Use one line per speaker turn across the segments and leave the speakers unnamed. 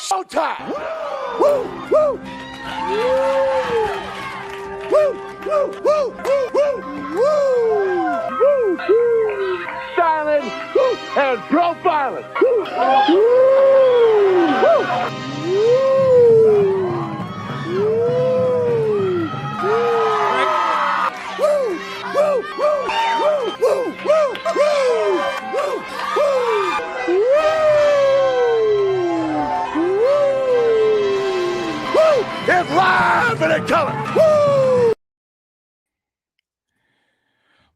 Showtime! Woo! Woo! Woo! Woo! Woo! Woo! Woo! Woo! Silent and profiling. Woo! It's live and in color.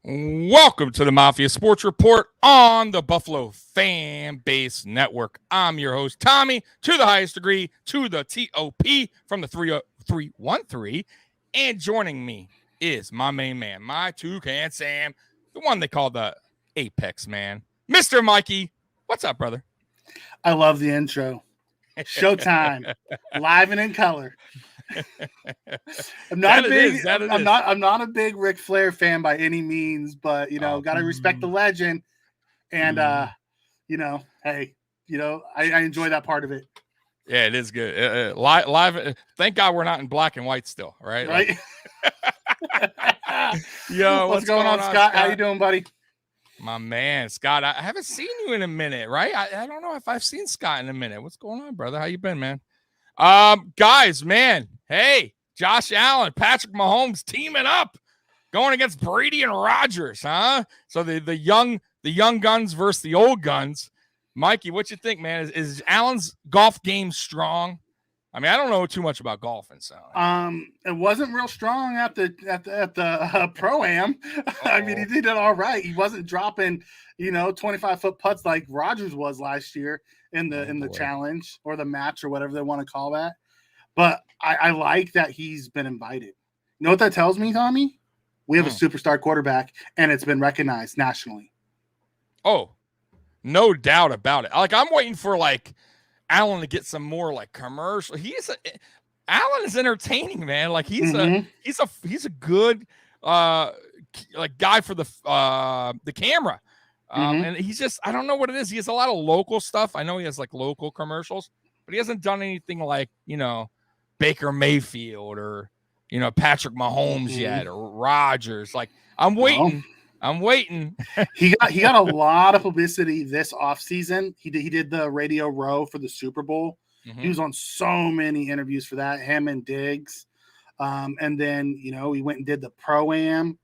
Woo!
Welcome to the Mafia Sports Report on the Buffalo Fan Base Network. I'm your host, Tommy, to the highest degree, to the TOP from the 313. And joining me is my main man, my Toucan Sam, the one they call the Apex Man, Mr. Mikey. What's up, brother?
I love the intro. Showtime, live and in color. I'm not a big Ric Flair fan by any means, but got to respect the legend. And hey, I enjoy that part of it.
Yeah, it is good. Live. Thank God we're not in black and white still, right?
Right.
Yo,
what's going on, Scott? How you doing, buddy?
My man, Scott. I haven't seen you in a minute, right? I don't know if I've seen Scott in a minute. What's going on, brother? How you been, man? Guys, man. Hey, Josh Allen, Patrick Mahomes teaming up, going against Brady and Rodgers, huh? So the young guns versus the old guns. Mikey, what you think, man? Is Allen's golf game strong? I mean, I don't know too much about golfing, so
it wasn't real strong at the pro-am. I mean, he did it all right. He wasn't dropping 25-foot putts like Rodgers was last year in the challenge or the match or whatever they want to call that. But I like that he's been invited. You know what that tells me, Tommy? We have a superstar quarterback, and it's been recognized nationally.
Oh, no doubt about it. Like, I'm waiting for Allen to get some more commercial. Allen is entertaining, man. Like he's a good guy for the camera. And he's just, I don't know what it is. He has a lot of local stuff. I know he has local commercials, but he hasn't done anything Baker Mayfield or Patrick Mahomes yet or Rodgers. I'm waiting. I'm waiting.
he got a lot of publicity this offseason. He did the Radio Row for the Super Bowl. Mm-hmm. He was on so many interviews for that, him and Diggs. And then, he went and did the Pro-Am.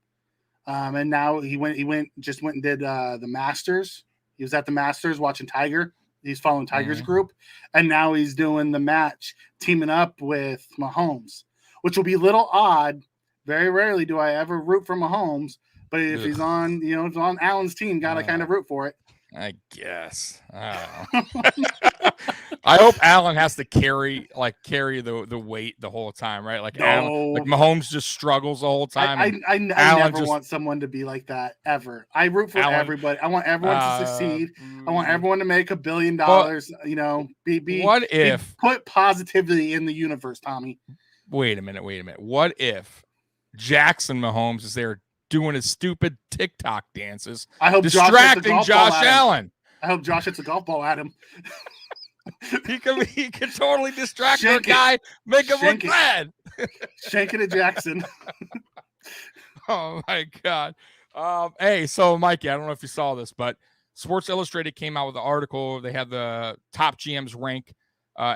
And now he went and did the Masters. He was at the Masters watching Tiger. He's following Tiger's group. And now he's doing the match, teaming up with Mahomes, which will be a little odd. Very rarely do I ever root for Mahomes. But if he's on, it's on Allen's team, gotta kind of root for it.
I guess. I don't know. I hope Allen has to carry the weight the whole time, right? Mahomes just struggles the whole time.
I never want someone to be like that ever. I root for everybody. I want everyone to succeed. I want everyone to make $1 billion. Be put positivity in the universe, Tommy.
Wait a minute. What if Jackson Mahomes is there doing his stupid TikTok dances, distracting Josh Allen?
I hope Josh hits a golf ball at him.
he can totally distract the guy, make him look bad.
Shank it at Jackson.
Oh my God. Hey, so Mikey, I don't know if you saw this, but Sports Illustrated came out with an article. They had the top GMs rank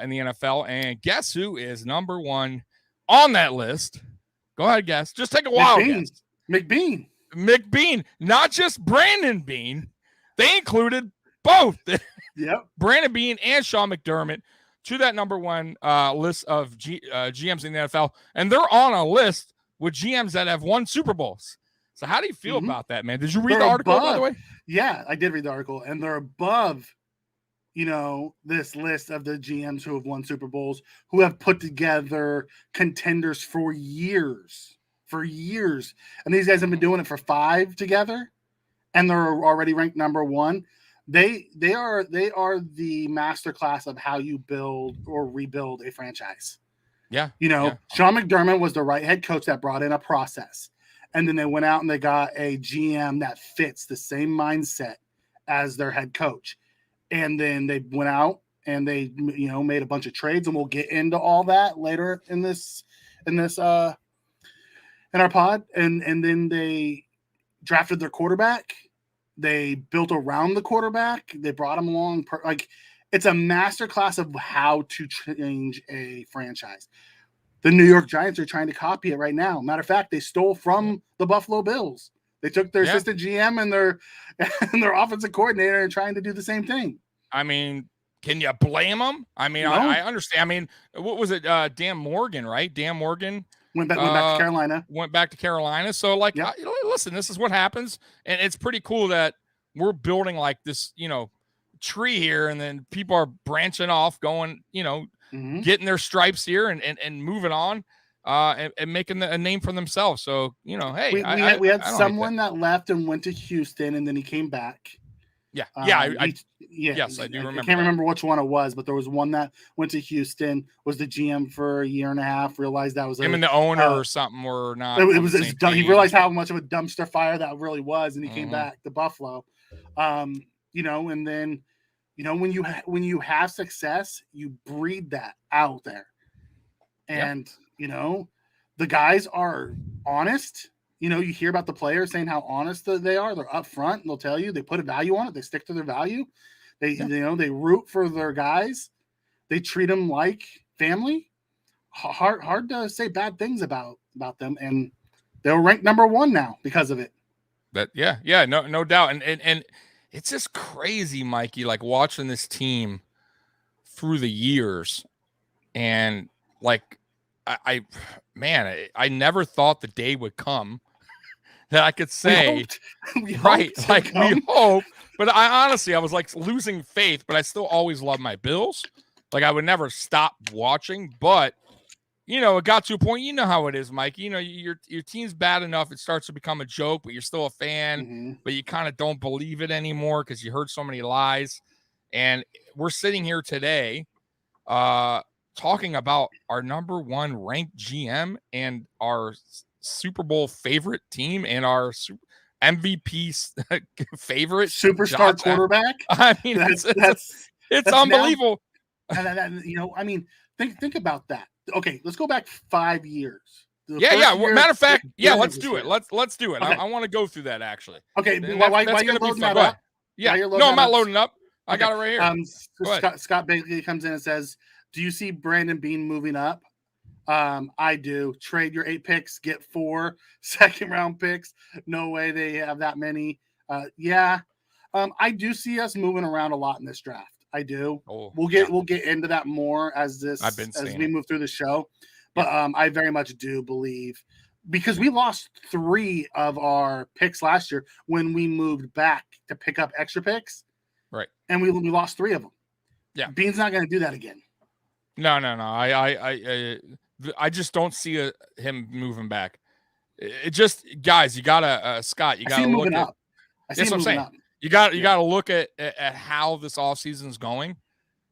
in the NFL, and guess who is number one on that list? Go ahead, guess. Just take a wild guess. McBeane, not just Brandon Beane. They included both.
Yep.
Brandon Beane and Sean McDermott to that number one list of GMs in the NFL. And they're on a list with GMs that have won Super Bowls. So how do you feel about that, man? Did you read the article, by the way?
Yeah, I did read the article. And they're above, this list of the GMs who have won Super Bowls, who have put together contenders for years. And these guys have been doing it for 5 together, and they're already ranked number one. They are the masterclass of how you build or rebuild a franchise.
Yeah.
Sean McDermott was the right head coach that brought in a process. And then they went out and they got a GM that fits the same mindset as their head coach. And then they went out and they, made a bunch of trades, and we'll get into all that later in our pod. And then they drafted their quarterback. They built around the quarterback. They brought him along. It's a masterclass of how to change a franchise. The New York Giants are trying to copy it right now. Matter of fact, they stole from the Buffalo Bills. They took their assistant GM and their offensive coordinator and trying to do the same thing.
I mean, can you blame them? I mean, no. I understand. I mean, what was it? Dan Morgan, right? Dan Morgan
went back to Carolina.
Went back to Carolina. So, listen, this is what happens, and it's pretty cool that we're building like this, tree here, and then people are branching off, going, getting their stripes here and moving on. And making a name for themselves. So, hey,
we had someone that left and went to Houston, and then he came back.
Yeah. Yes, I do remember.
I can't remember which one it was, but there was one that went to Houston, was the GM for a year and a half, realized that was
him and the owner or something were not.
He realized how much of a dumpster fire that really was, and he came back to Buffalo. And then, when you have success, you breed that out there. And the guys are honest. You hear about the players saying how honest they are. They're upfront, and they'll tell you. They put a value on it. They stick to their value. They root for their guys. They treat them like family. Hard to say bad things about them, and they're ranked number 1 now because of it.
No doubt. And it's just crazy, Mikey, like watching this team through the years, and like I never thought the day would come that I could say, we hope. But I honestly was like losing faith, but I still always love my Bills. Like I would never stop watching, but it got to a point, how it is, Mike. Your team's bad enough, it starts to become a joke, but you're still a fan, but you kind of don't believe it anymore because you heard so many lies. And we're sitting here today, talking about our number 1 ranked GM and our Super Bowl favorite team and our MVP favorite
superstar quarterback.
I mean, it's unbelievable.
Think about that. Okay, let's go back 5 years.
Matter of fact, let's do it. Let's do it. Okay. I want to go through that actually.
Okay, why you're loading that up?
I'm not loading up. I got it right here.
Scott Bailey comes in and says, do you see Brandon Beane moving up? I do. Trade your 8 picks, get 4 second-round picks. No way they have that many. I do see us moving around a lot in this draft. I do. We'll get into that more as we move through the show. But I very much do believe, because we lost 3 of our picks last year when we moved back to pick up extra picks.
Right.
And we lost 3 of them.
Yeah.
Beane's not going to do that again.
No. I just don't see him moving back. It just, guys, you gotta Scott, you gotta look at. That's what I'm saying. You gotta look at how this offseason is going,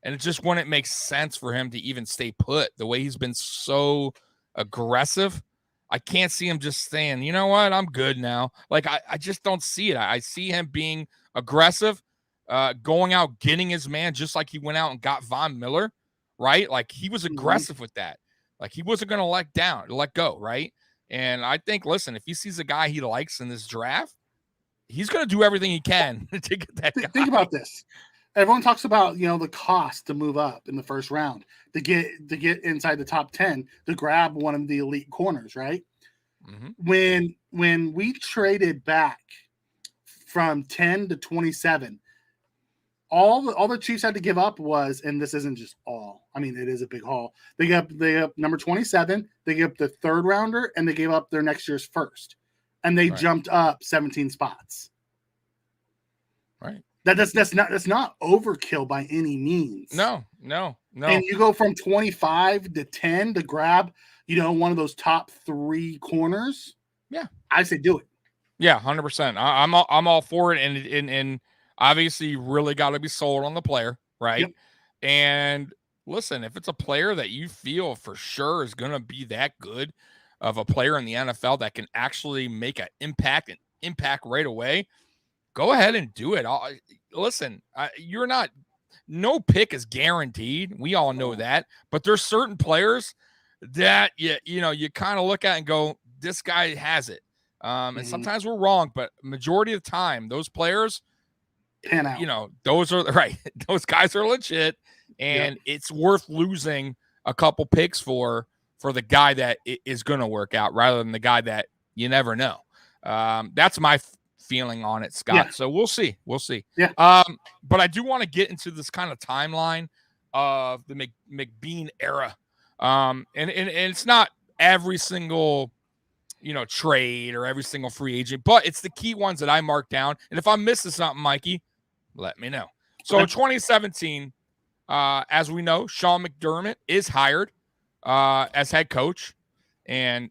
and it just wouldn't make sense for him to even stay put the way he's been so aggressive. I can't see him just saying, you know what, I'm good now. Like I just don't see it. I see him being aggressive, going out getting his man, just like he went out and got Von Miller, right? Like he was aggressive with that. Like he wasn't going to let go, right? And I think, listen, if he sees a guy he likes in this draft, he's going to do everything he can to get that guy.
Think about this. Everyone talks about, the cost to move up in the first round, to get inside the top 10, to grab one of the elite corners, right? Mm-hmm. When we traded back from 10 to 27, all the Chiefs had to give up was, and this isn't just all, I mean, it is a big haul. They gave up number 27, they gave up the 3rd rounder, and they gave up their next year's 1st. And they jumped up 17 spots.
Right.
That's not overkill by any means.
No.
And you go from 25 to 10 to grab, one of those top 3 corners.
Yeah.
I say do it.
Yeah, 100%. I'm all for it. And obviously you really got to be sold on the player, right? Yep. And listen, if it's a player that you feel for sure is going to be that good of a player in the NFL that can actually make an impact right away, go ahead and do it. Listen, you're not no pick is guaranteed. We all know that. But there's certain players that you kind of look at and go, this guy has it. And sometimes we're wrong, but majority of the time, those players
pan out.
Those are right. Those guys are legit, and it's worth losing a couple picks for the guy that is going to work out rather than the guy that you never know. That's my feeling on it, Scott. Yeah. So we'll see.
Yeah.
But I do want to get into this kind of timeline of the McBeane era. And it's not every single trade or every single free agent, but it's the key ones that I marked down. And if I'm missing something, Mikey, let me know. So 2017, as we know, Sean McDermott is hired as head coach. And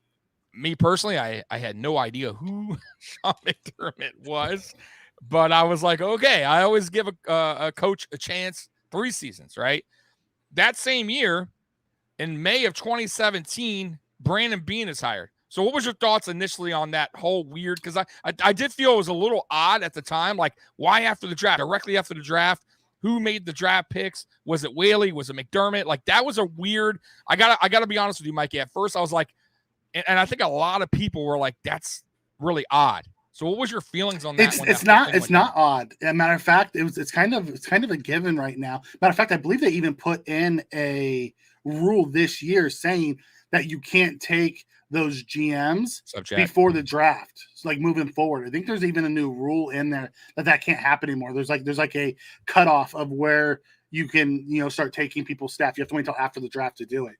me personally, I had no idea who Sean McDermott was, but I was like, okay, I always give a coach a chance 3 seasons, right? That same year, in May of 2017, Brandon Beane is hired. So what was your thoughts initially on that whole weird? Because I did feel it was a little odd at the time. Like, why after the draft? Directly after the draft? Who made the draft picks? Was it Whaley? Was it McDermott? Like, that was a weird. I gotta be honest with you, Mikey. At first, I was like, and I think a lot of people were like, that's really odd. So what was your feelings on that?
It's not odd. As a matter of fact, it's kind of a given right now. Matter of fact, I believe they even put in a rule this year saying that you can't take those GMs before the draft. So like moving forward, I think there's even a new rule in there that can't happen anymore. There's like a cutoff of where you can start taking people's staff. You have to wait until after the draft to do it.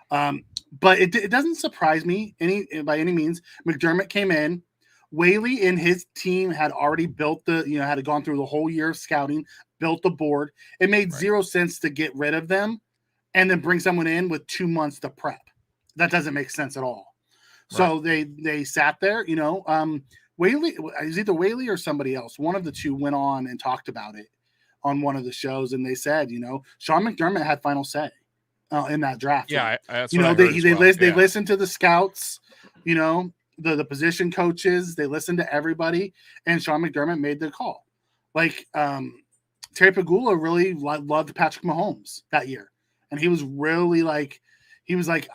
But it doesn't surprise me by any means. McDermott came in. Whaley and his team had already built had gone through the whole year of scouting, built the board. It made zero sense to get rid of them and then bring someone in with 2 months to prep. That doesn't make sense at all. So they sat there, Whaley, is either Whaley or somebody else. One of the two went on and talked about it on one of the shows. And they said, Sean McDermott had final say in that draft.
Yeah. That's
they listened to the scouts, the position coaches, they listened to everybody, and Sean McDermott made the call. Like, Terry Pegula really loved Patrick Mahomes that year. And he was really like,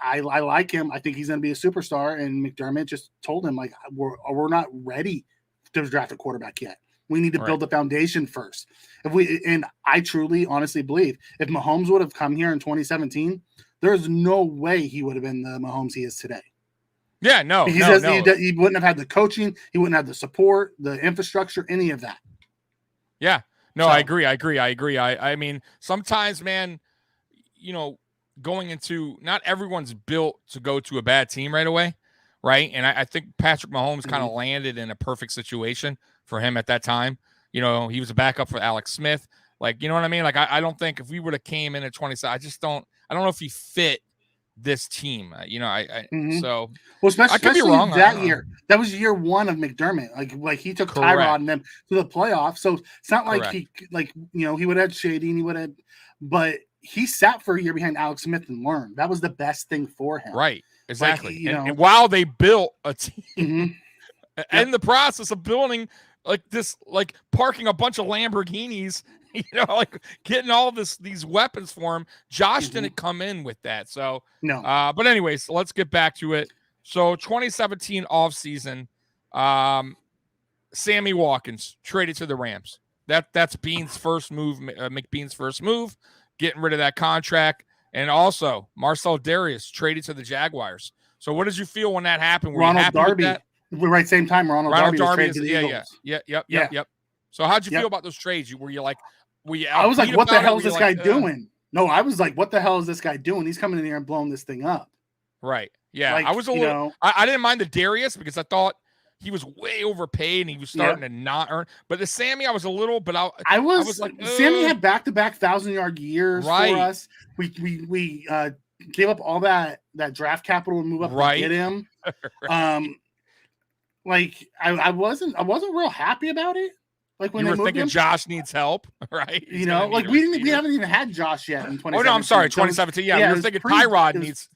I like him. I think he's going to be a superstar. And McDermott just told him, like, we're not ready to draft a quarterback yet. We need to build the foundation first. And I truly, honestly believe if Mahomes would have come here in 2017, there's no way he would have been the Mahomes he is today.
Yeah, no.
He wouldn't have had the coaching. He wouldn't have the support, the infrastructure, any of that.
Yeah. No, so, I agree. I mean, sometimes, man, going into, not everyone's built to go to a bad team right away, right? And I think Patrick Mahomes kind of landed in a perfect situation for him at that time. He was a backup for Alex Smith. Like, you know what I mean? Like, I don't think if we would have came in at 27, I don't know if he fit this team. So
well, especially that year. That was year 1 of McDermott. Like he took Tyrod and them to the playoffs. So it's not like he would have had Shady and he would have, but he sat for a year behind Alex Smith and learned. That was the best thing for him.
Right. Exactly. And while they built a team in the process of building like parking a bunch of Lamborghinis, like getting all these weapons for him, Josh didn't come in with that. So
no.
But anyways, let's get back to it. So 2017 offseason, Sammy Watkins traded to the Rams. That's Beane's first move, McBeane's first move, getting rid of that contract. And also Marcel Darius traded to the Jaguars. So what did you feel when that happened? Were
Ronald
you happy
Darby.
with that?
Ronald same time. Ronald Darby was traded to the Eagles.
Yep. So how'd you feel about those trades? Were you
I was like, what the hell is this guy doing? No, I was like, what the hell is this guy doing? He's coming in here and blowing this thing up.
Right. Yeah. I was a little, I didn't mind the Darius because I thought he was way overpaid and he was starting to not earn. But the Sammy, I was a little, but I was like,
Sammy had back-to-back 1,000-yard years for us. We gave up all that draft capital and move up to get him. I wasn't real happy about it. Like when
you
were
thinking Josh needs help, right?
We haven't even had Josh yet in 2017.
Oh no, I'm sorry, 2017. Yeah, we were thinking Tyrod needs.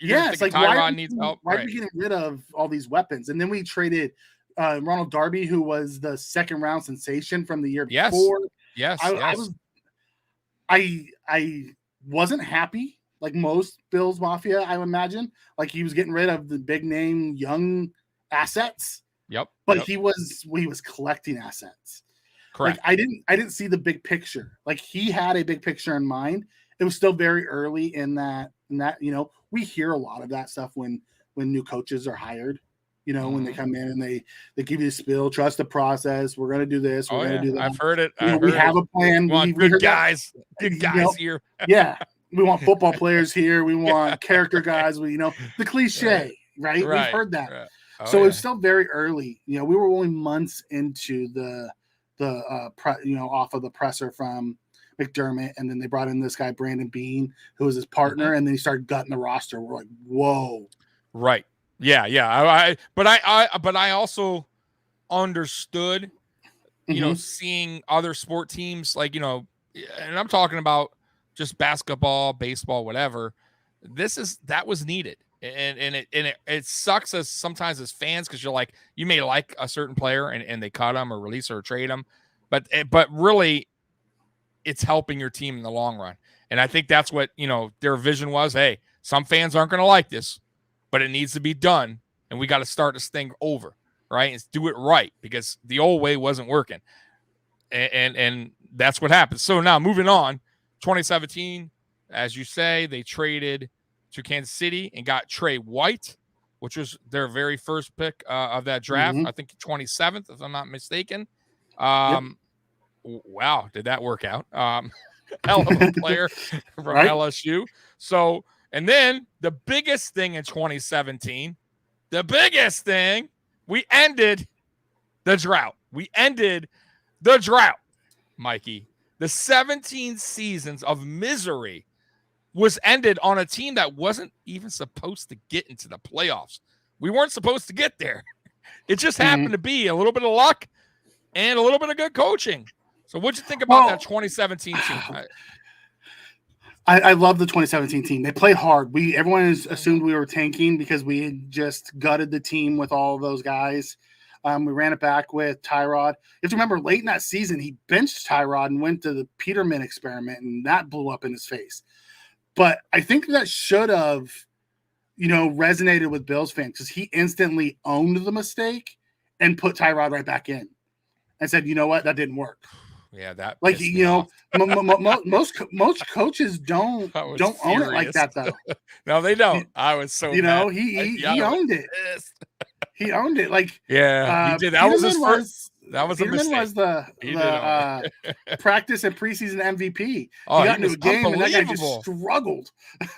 It's like
Tyrod needs help.
Why are we getting rid of all these weapons? And then we traded Ronald Darby, who was the second round sensation from the year before.
Yes.
I wasn't happy like most Bills Mafia, I would imagine. Like he was getting rid of the big name young assets.
Yep.
But he was collecting assets.
Correct.
Like I didn't see the big picture. Like he had a big picture in mind. It was still very early in that, we hear a lot of that stuff when new coaches are hired, when they come in and they give you the spiel, trust the process. We're going to do this. We're going to do that.
I've heard it.
We have a plan.
We want good guys here.
Yeah. We want football players here. We want character guys. The cliche, right? We've heard that. Right. So it's still very early. We were only months into the off of the presser from McDermott, and then they brought in this guy Brandon Beane, who was his partner, and then he started gutting the roster. We're like, whoa,
right? Yeah. But I also understood, seeing other sport teams like and I'm talking about just basketball, baseball, whatever. That was needed. And it sucks as sometimes as fans because you're like, you may like a certain player and they cut him or release or trade him, but really it's helping your team in the long run. And I think that's what their vision was. Hey, some fans aren't going to like this, but it needs to be done, and we got to start this thing over, right? And do it right because the old way wasn't working, and that's what happened. So now moving on, 2017, as you say, they traded to Kansas City and got Trey White, which was their very first pick of that draft. I think 27th, if I'm not mistaken. Wow, did that work out? Hell of a player from LSU. So, and then the biggest thing in 2017, we ended the drought. Mikey. The 17 seasons of misery was ended on a team that wasn't even supposed to get into the playoffs. We weren't supposed to get there. It just happened to be a little bit of luck and a little bit of good coaching. So what'd you think about that 2017 team?
I love the 2017 team. They played hard. Everyone assumed we were tanking because we had just gutted the team with all of those guys. We ran it back with Tyrod. You have to remember, late in that season, he benched Tyrod and went to the Peterman experiment, and that blew up in his face. But I think that should have, resonated with Bills fans because he instantly owned the mistake and put Tyrod right back in and said, you know what, that didn't work.
Yeah, that
like most coaches don't own it like that though.
No, they don't. I was so
he owned it. He owned it. Like
he did. That was his first. That was a mistake.
Was the practice and preseason MVP. He got into a game and that guy just struggled.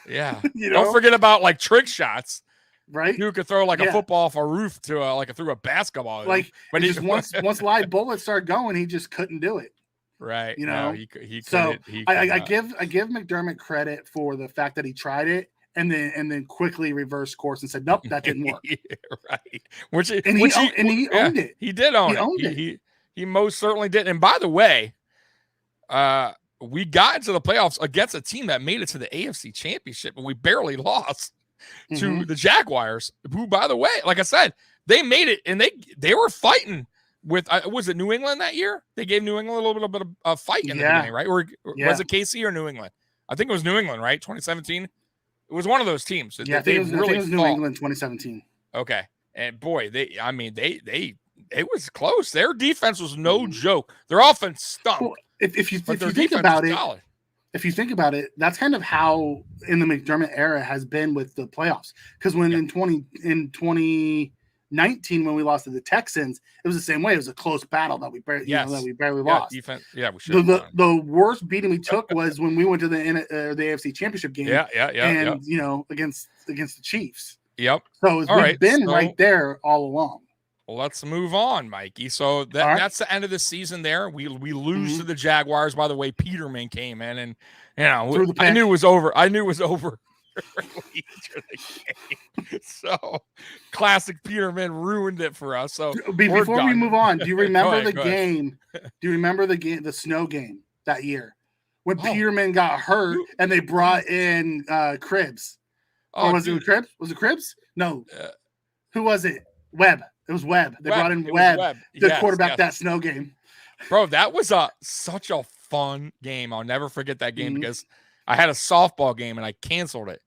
Yeah. Don't forget about like trick shots.
Right.
You could throw like a football off a roof to through a basketball.
Like, but he just once live bullets started going, he just couldn't do it.
Right.
No,
he
so
couldn't.
I give McDermott credit for the fact that he tried it and then quickly reversed course and said, nope, that didn't work.
Right.
He owned it.
He did own it. He most certainly did. And by the way, we got into the playoffs against a team that made it to the AFC Championship, and we barely lost to the Jaguars, who, by the way, like I said, they made it, and they were fighting with, was it New England that year? They gave New England a little bit of a fight in the beginning, right? Or was it KC or New England? I think it was New England, right? 2017. It was one of those teams.
Yeah, I think it was New England 2017.
Okay, and boy, they it was close. Their defense was no joke. Their offense stunk. Well,
if you think about it. Solid. If you think about it, that's kind of how in the McDermott era has been with the playoffs. Because when in 2019, when we lost to the Texans, it was the same way. It was a close battle that we barely lost.
Defense. Yeah, we should.
The worst beating we took was when we went to the AFC Championship game.
Yeah.
And against the Chiefs.
Yep.
So we've been right there all along.
Well, let's move on, Mikey. So that's the end of the season there. We lose to the Jaguars. By the way, Peterman came in and, I knew it was over. So classic Peterman ruined it for us. So
before we move on, do you remember the game? Do you remember the snow game that year when Peterman got hurt and they brought in Cribbs? Or was it Cribbs? Was it Cribbs? No. Who was it? Webb. It was Webb. They brought in Webb to quarterback that snow game.
Bro, that was such a fun game. I'll never forget that game because I had a softball game and I canceled it.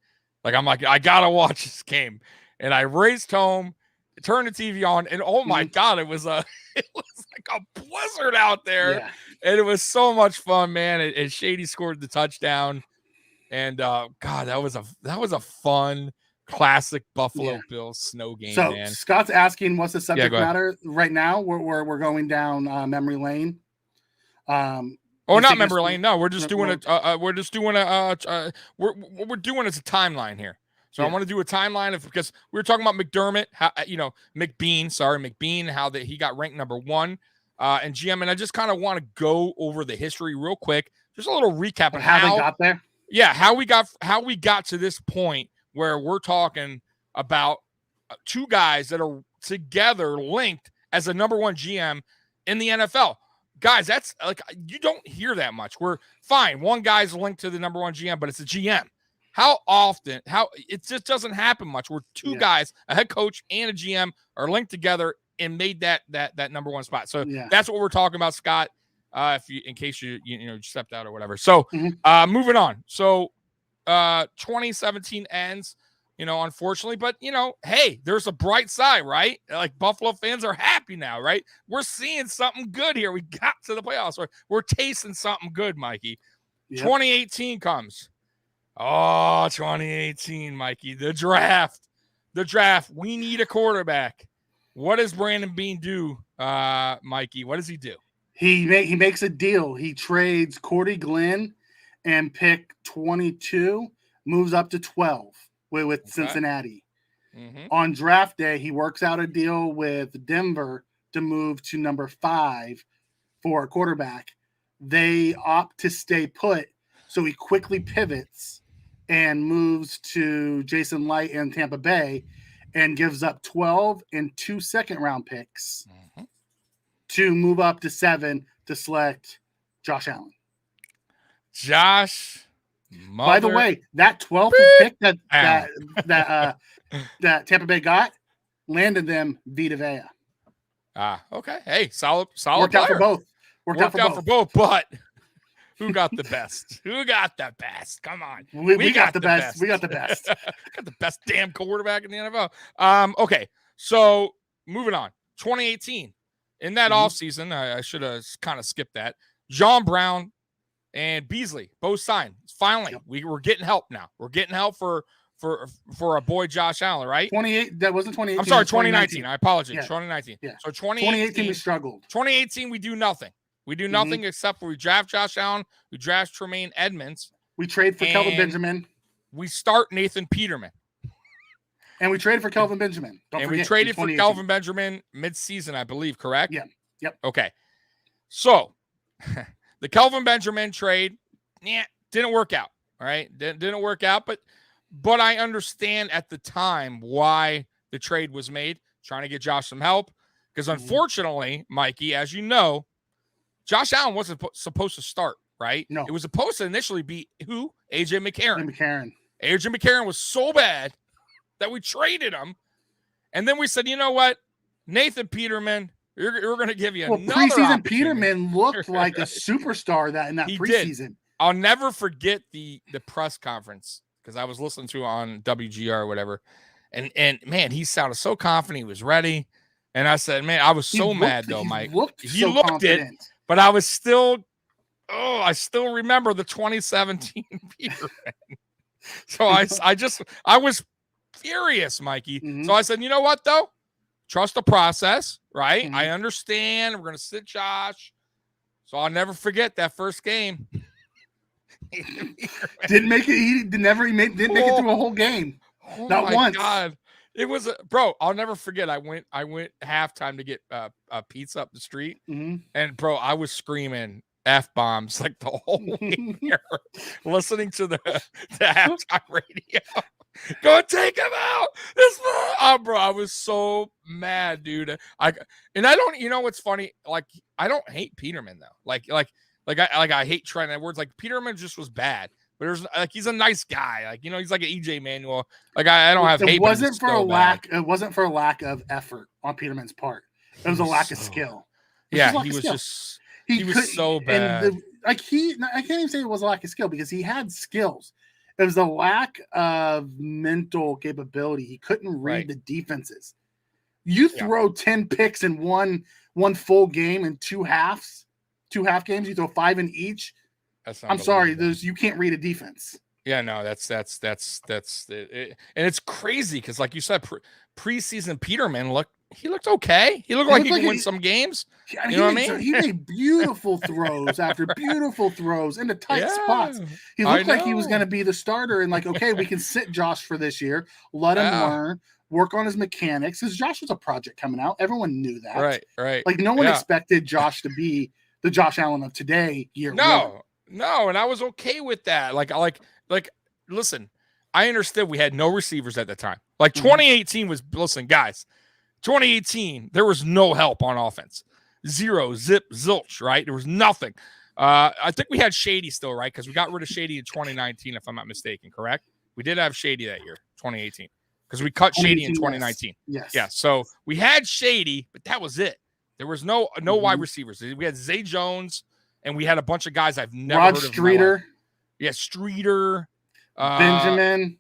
Like, I'm like, I gotta watch this game, and I raced home, turned the TV on, and oh my god, it was like a blizzard out there, and it was so much fun, man. And Shady scored the touchdown, and God, that was a fun classic Buffalo Bills snow game.
So
man.
Scott's asking, what's the subject matter right now? We're going down memory lane.
Not memory lane. No, we're just doing it. We're doing it as a timeline here. So I want to do a timeline because we were talking about McDermott, McBeane, how that he got ranked number 1 and GM, and I just kind of want to go over the history real quick, just a little recap of
how they got there.
Yeah, how we got to this point where we're talking about 2 guys that are together linked as a number 1 GM in the NFL. Guys, that's like, you don't hear that much. We're fine. One guy's linked to the number 1 GM, but it's a GM. How it just doesn't happen much where 2 guys, a head coach and a GM, are linked together and made that number 1 spot. So that's what we're talking about, Scott. In case you stepped out or whatever. So moving on. So 2017 ends, unfortunately, but hey, there's a bright side, right? Like, Buffalo fans are happy now, right? We're seeing something good here. We got to the playoffs. We're tasting something good, Mikey. 2018 comes. Oh, 2018, Mikey. The draft. We need a quarterback. What does Brandon Beane do, Mikey? What does he do?
He makes a deal. He trades Cordy Glenn and pick 22, moves up to 12 with Cincinnati. On draft day, he works out a deal with Denver to move to number 5 for a quarterback. They opt to stay put, so he quickly pivots and moves to Jason Light in Tampa Bay and gives up 12 and 2 second-round picks to move up to 7 to select Josh Allen. By the way, that 12th pick that Tampa Bay got landed them Vita Vea.
Okay. Hey, solid.
Worked out for both.
Worked out for both, but who got the best? Who got the best? Come on.
We got the best. We got the best.
Got the best damn quarterback in the NFL. Okay. So moving on. 2018. In that offseason, I should have kind of skipped that. John Brown and Beasley both signed. Finally, we're getting help now. We're getting help for our boy Josh Allen, right?
28. That wasn't 2018.
I'm sorry, 2019. I apologize. 2019.
Yeah.
So 2018
we struggled.
2018 we do nothing. We do nothing except for we draft Josh Allen, we draft Tremaine Edmonds.
We trade for Kelvin Benjamin.
We start Nathan Peterman.
And we traded for Kelvin Benjamin.
We traded for Kelvin Benjamin mid-season, I believe, correct?
Yeah. Yep.
Okay. So the Kelvin Benjamin trade, didn't work out. All right. Didn't work out, but I understand at the time why the trade was made, trying to get Josh some help. Because unfortunately, Mikey, as you know, Josh Allen wasn't supposed to start, right?
No.
It was supposed to initially be who? AJ McCarron. AJ McCarron was so bad that we traded him. And then we said, you know what? Nathan Peterman, we're going to give you another
preseason Peterman looked like a superstar in that preseason.
Did. I'll never forget the press conference because I was listening to it on WGR or whatever. And man, he sounded so confident. He was ready. And I said, man, I was so mad though, Mike. He looked confident. It, but I was still, I still remember the 2017 Peterman. So I was furious, Mikey. So I said, you know what though? Trust the process, right? I understand. We're going to sit Josh. So I'll never forget that first game.
Didn't make it. He didn't make it through a whole game. Not once.
God. It was bro. I'll never forget. I went halftime to get a pizza up the street, and bro, I was screaming F-bombs like the whole way there, listening to the halftime radio. Go take him out. Bro, I was so mad, dude. I don't. You know what's funny? Like, I don't hate Peterman though. Like I hate Trent Edwards. Like Peterman just was bad. But there's he's a nice guy. Like, he's like an EJ Manuel. Like I don't have hate.
It wasn't for a lack. It wasn't for a lack of effort on Peterman's part. It was a lack of skill.
Yeah, he was so bad.
And I can't even say it was a lack of skill because he had skills. It was a lack of mental capability. He couldn't read the defenses. You throw 10 picks in one full game and two half games. You throw 5 in each. I'm sorry, you can't read a defense.
Yeah, no, that's it. And it's crazy because, like you said, preseason Peterman looked okay. He looked like he could win some games.
I mean, you know what I mean? He made beautiful throws after beautiful throws into tight spots. He looked like he was going to be the starter and like, okay, we can sit Josh for this year, let him learn, work on his mechanics. Because Josh was a project coming out. Everyone knew that.
Right.
Like no one expected Josh to be the Josh Allen of today.
No, and I was okay with that. Like, listen, I understood we had no receivers at the time. Like 2018 was, listen, guys, 2018, there was no help on offense. Zero, zip, zilch, right? There was nothing. I think we had Shady still, right? Because we got rid of Shady in 2019, if I'm not mistaken, correct? We did have Shady that year, 2018, because we cut Shady in 2019.
Yes.
Yeah, so we had Shady, but that was it. There was no wide receivers. We had Zay Jones, and we had a bunch of guys I've never heard of.
Streeter.
Yeah, Streeter. Benjamin,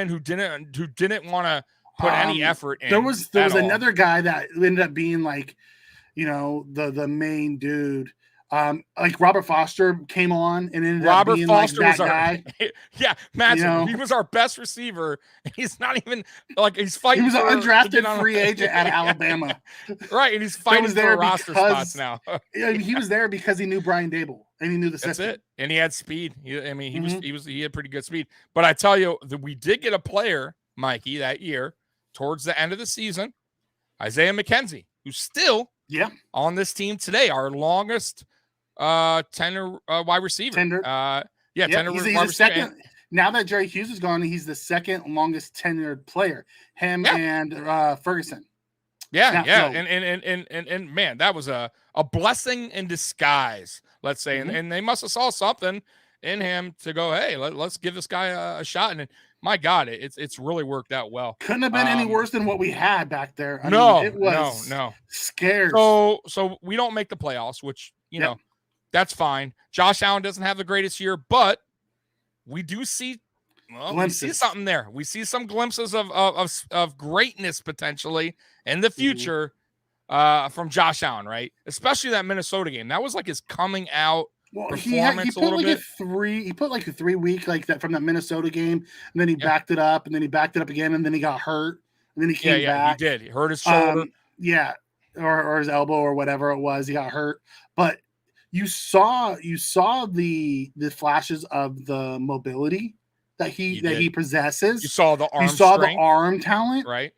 who didn't want to put any effort in.
There was another guy that ended up being like, the main dude. Like Robert Foster came on and ended up being Foster like that guy.
Yeah, imagine he was our best receiver. He's not even like he's fighting.
He was an undrafted free agent out of Alabama,
right? And he's fighting for roster spots now.
He was there because he knew Brian Dable and he knew the system.
That's it. And he had speed. He had pretty good speed. But I tell you that we did get a player, Mikey, that year towards the end of the season, Isaiah McKenzie, who's still on this team today, our longest tenure wide receiver.
Tenure
he's
the second. Now that Jerry Hughes is gone, he's the second longest tenured player. Him and Ferguson. And man, that was a blessing in disguise, let's say. And they must have saw something in him to go, hey, let's give this guy a shot. And my God, it's really worked out well. Couldn't have been any worse than what we had back there. I
mean,
it was scared.
So we don't make the playoffs, which know. That's fine. Josh Allen doesn't have the greatest year, but we do see we see something there. We see some glimpses of greatness potentially in the future from Josh Allen, right? Especially that Minnesota game. That was like his coming out performance a little bit.
He put like a 3 week like that from that Minnesota game, and then he backed it up, and then he backed it up again, and then he got hurt, and then he came back.
He did. He hurt his shoulder.
Or his elbow or whatever it was. He got hurt, but you saw the flashes of the mobility that he possesses.
You saw the arm.
You saw the arm talent,
right?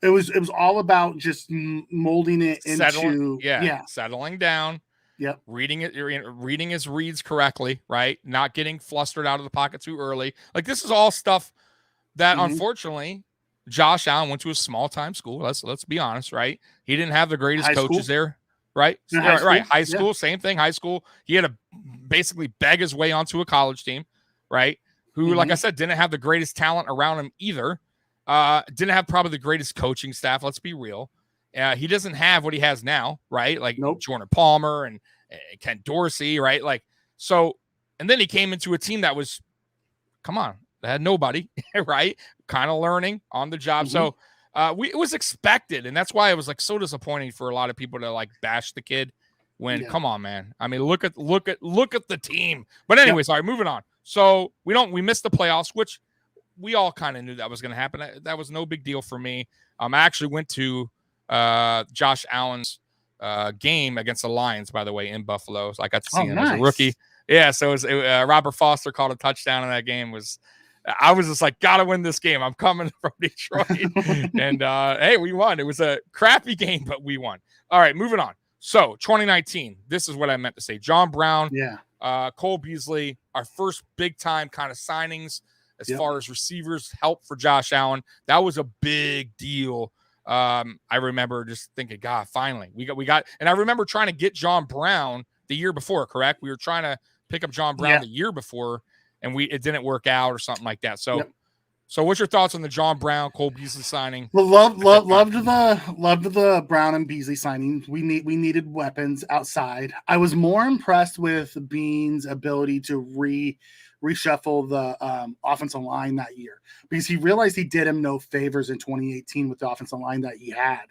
It was all about just molding it into
settling down.
Yep.
Reading his reads correctly, right? Not getting flustered out of the pocket too early. Like this is all stuff that unfortunately Josh Allen went to a small time school. Let's be honest, right? He didn't have the greatest coaches there. Right. High school, same thing. High school. He had to basically beg his way onto a college team, right? Who, like I said, didn't have the greatest talent around him either. Didn't have probably the greatest coaching staff. Let's be real. He doesn't have what he has now, right? Like Jordan Palmer and Ken Dorsey, right? Like so, and then he came into a team that was, that had nobody, right? Kind of learning on the job. So. It was expected, and that's why it was like so disappointing for a lot of people to like bash the kid. When come on, man. I mean, look at the team. But anyway, sorry, moving on. So we missed the playoffs, which we all kind of knew that was going to happen. That was no big deal for me. I actually went to Josh Allen's game against the Lions, by the way, in Buffalo. So I got to see him as a rookie. Yeah, so Robert Foster called a touchdown in that game. I was just like, gotta win this game. I'm coming from Detroit. And hey, we won. It was a crappy game, but we won. All right, moving on. So 2019, this is what I meant to say. John Brown, Cole Beasley, our first big time kind of signings as far as receivers, help for Josh Allen. That was a big deal. I remember just thinking, God, finally we got, and I remember trying to get John Brown the year before, correct? We were trying to pick up John Brown the year before, and it didn't work out or something like that. So So what's your thoughts on the John Brown, Cole Beasley signing?
Well, loved the Brown and Beasley signing. We needed weapons outside. I was more impressed with Beane's ability to reshuffle the offensive line that year, because he realized he did him no favors in 2018 with the offensive line that he had.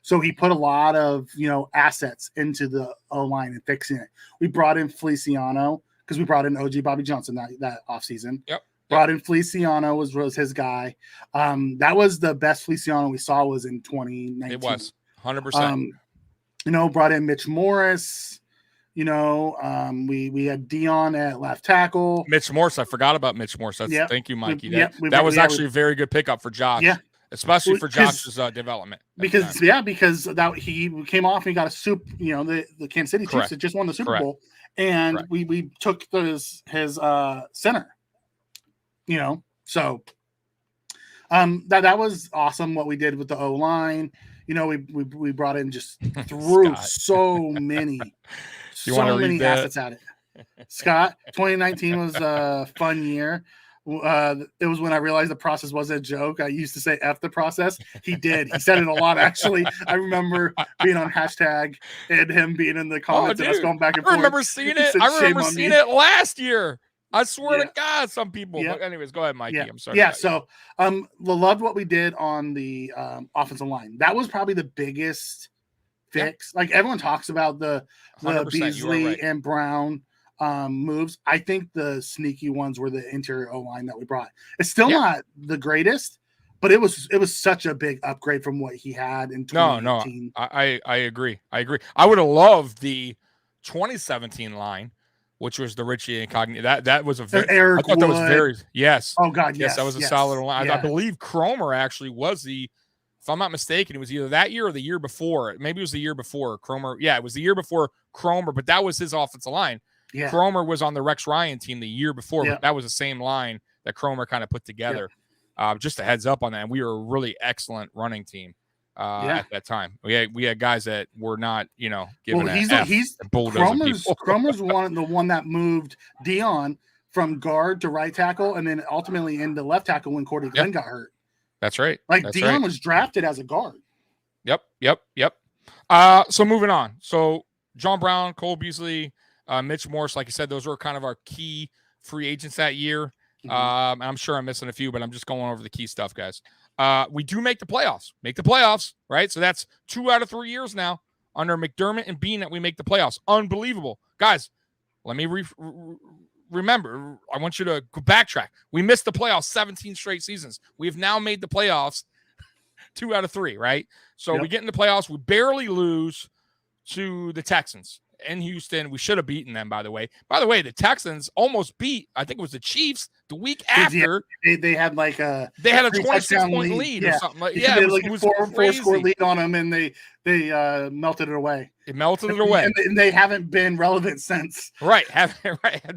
So he put a lot of assets into the O-line and fixing it. We brought in Feliciano because we brought in OG Bobby Johnson that offseason.
Yep.
Brought in Feliciano was his guy. That was the best Feliciano we saw was in 2019.
It was 100%.
Brought in Mitch Morris. We had Dion at left tackle.
Mitch Morris, I forgot about Mitch Morris. Thank you, Mikey. That was actually a very good pickup for Josh.
Yeah,
especially for Josh's development.
Because that he came off and he got a the Kansas City Chiefs that just won the Super Bowl, and we took his center. So that was awesome what we did with the O-line. We brought in just threw so many assets at it. Scott, 2019 was a fun year. It was when I realized the process was a joke. I used to say F the process. He did. He said it a lot, actually. I remember being on hashtag and him being in the comments and us going back and forth.
I remember seeing it. I remember seeing it last year. I swear to God, some people. But anyways, go ahead, Mikey. I'm sorry.
Yeah. So, loved what we did on the offensive line. That was probably the biggest fix. Like everyone talks about the Beasley and Brown moves. I think the sneaky ones were the interior O-line that we brought. It's still not the greatest, but it was such a big upgrade from what he had in 2018.
No, I agree. I would have loved the 2017 line, which was the Richie Incognito. That was a very
Eric
I thought
Wood.
that was very yes.
Oh God, yes.
That was a solid line. Yeah. I believe Cromer actually was if I'm not mistaken, it was either that year or the year before. Maybe it was the year before Cromer. Yeah, it was the year before Cromer, but that was his offensive line. Yeah. Cromer was on the Rex Ryan team the year before, but that was the same line that Cromer kind of put together. Yeah. Just a heads up on that. And we were a really excellent running team at that time. We had guys that were not, given
Cromer's the one that moved Dion from guard to right tackle and then ultimately into left tackle when Cordy Glenn got hurt.
That's right.
Dion was drafted as a guard.
Yep. So moving on. So John Brown, Cole Beasley, Mitch Morris, like I said, those were kind of our key free agents that year. Mm-hmm. I'm sure I'm missing a few, but I'm just going over the key stuff, guys. We do make the playoffs, right? So that's 2 out of 3 years now under McDermott and Beane that we make the playoffs. Unbelievable. Guys, let me remember. I want you to go backtrack. We missed the playoffs 17 straight seasons. We've now made the playoffs 2 out of 3, right? So we get in the playoffs. We barely lose to the Texans in Houston. We should have beaten them, by the way. The Texans almost beat, I think it was the Chiefs the week after.
They had like a
26-point lead or something.
It was a four-score lead on them, and they melted it away.
It melted it away.
And they haven't been relevant since.
Right. Have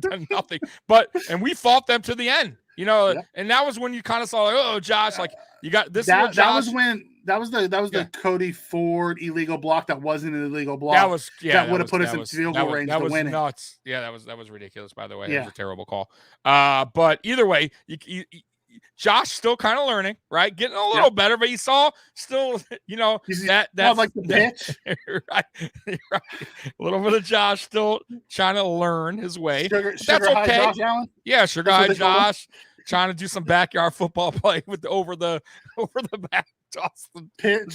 done nothing. And we fought them to the end. And that was when you kind of saw, like, Josh, like you got this. That
was the Cody Ford illegal block. That wasn't an illegal block. That would have put us in field goal range to win it.
Nuts. Yeah, that was ridiculous. By the way, that was a terrible call. But either way, Josh still kind of learning, right? Getting a little better, but he saw still, that's
like the pitch.
Right. A little bit of Josh still trying to learn his way.
That's
okay.
Josh Allen?
Yeah, sugar high Josh trying to do some backyard football play with over the back.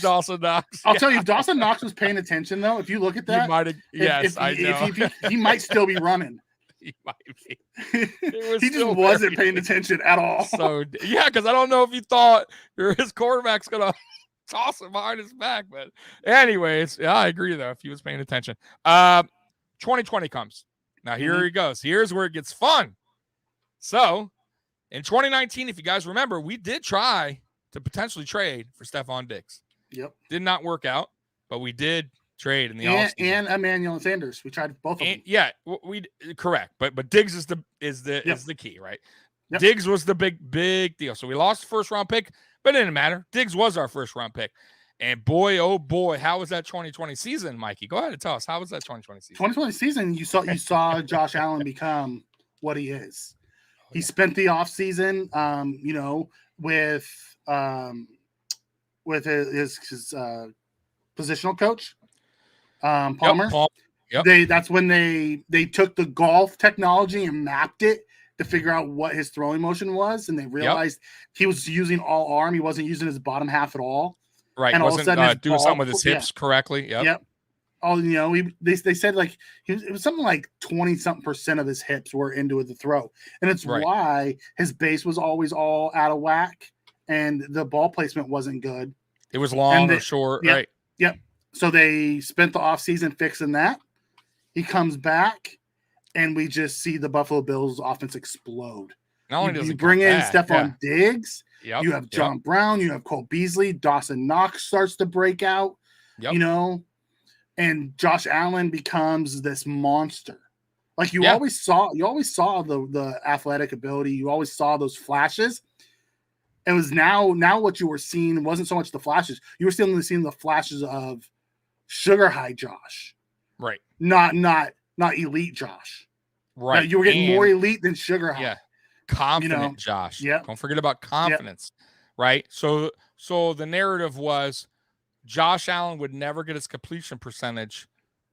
Dawson Knox.
I'll tell you, if Dawson Knox was paying attention, though, if you look at that,
I know.
He might still be running.
He might be.
He just wasn't paying attention at all.
So because I don't know if he thought his quarterback's gonna toss him behind his back. But anyways, I agree though. If he was paying attention, 2020 comes. Now here he goes. Here's where it gets fun. So in 2019, if you guys remember, we did try to potentially trade for Stephon Diggs.
Yep.
Did not work out, but we did trade in the offseason.
And Emmanuel Sanders. We tried both of them.
Yeah, we correct. But Diggs is the key, right? Yep. Diggs was the big deal. So we lost the first round pick, but it didn't matter. Diggs was our first round pick. And boy, oh boy, how was that 2020 season, Mikey? Go ahead and tell us, how was that 2020 season?
2020 season, you saw Josh Allen become what he is. He spent the offseason, with his positional coach, Palmer.
Yep, Paul. Yep.
That's when they took the golf technology and mapped it to figure out what his throwing motion was, and they realized he was using all arm. He wasn't using his bottom half at all.
Right.
And all of a sudden,
doing something with his hips correctly. Yep.
Yep. They said like it was something like 20-something% of his hips were into the throw, and it's why his base was always all out of whack, and the ball placement wasn't good.
It was long or short, right?
Yep. So they spent the offseason fixing that. He comes back, and we just see the Buffalo Bills offense explode.
Not only does
you
he
bring in Stephon Diggs,
yep.
You have John Brown, you have Cole Beasley, Dawson Knox starts to break out, and Josh Allen becomes this monster. Like you always saw the athletic ability. You always saw those flashes. It was now what you were seeing wasn't so much the flashes. You were still seeing the flashes of sugar high Josh.
Right.
Not elite Josh.
Right.
You were getting more elite than sugar high.
Yeah. Confident Josh.
Yeah.
Don't forget about confidence. Yep. Right. So the narrative was Josh Allen would never get his completion percentage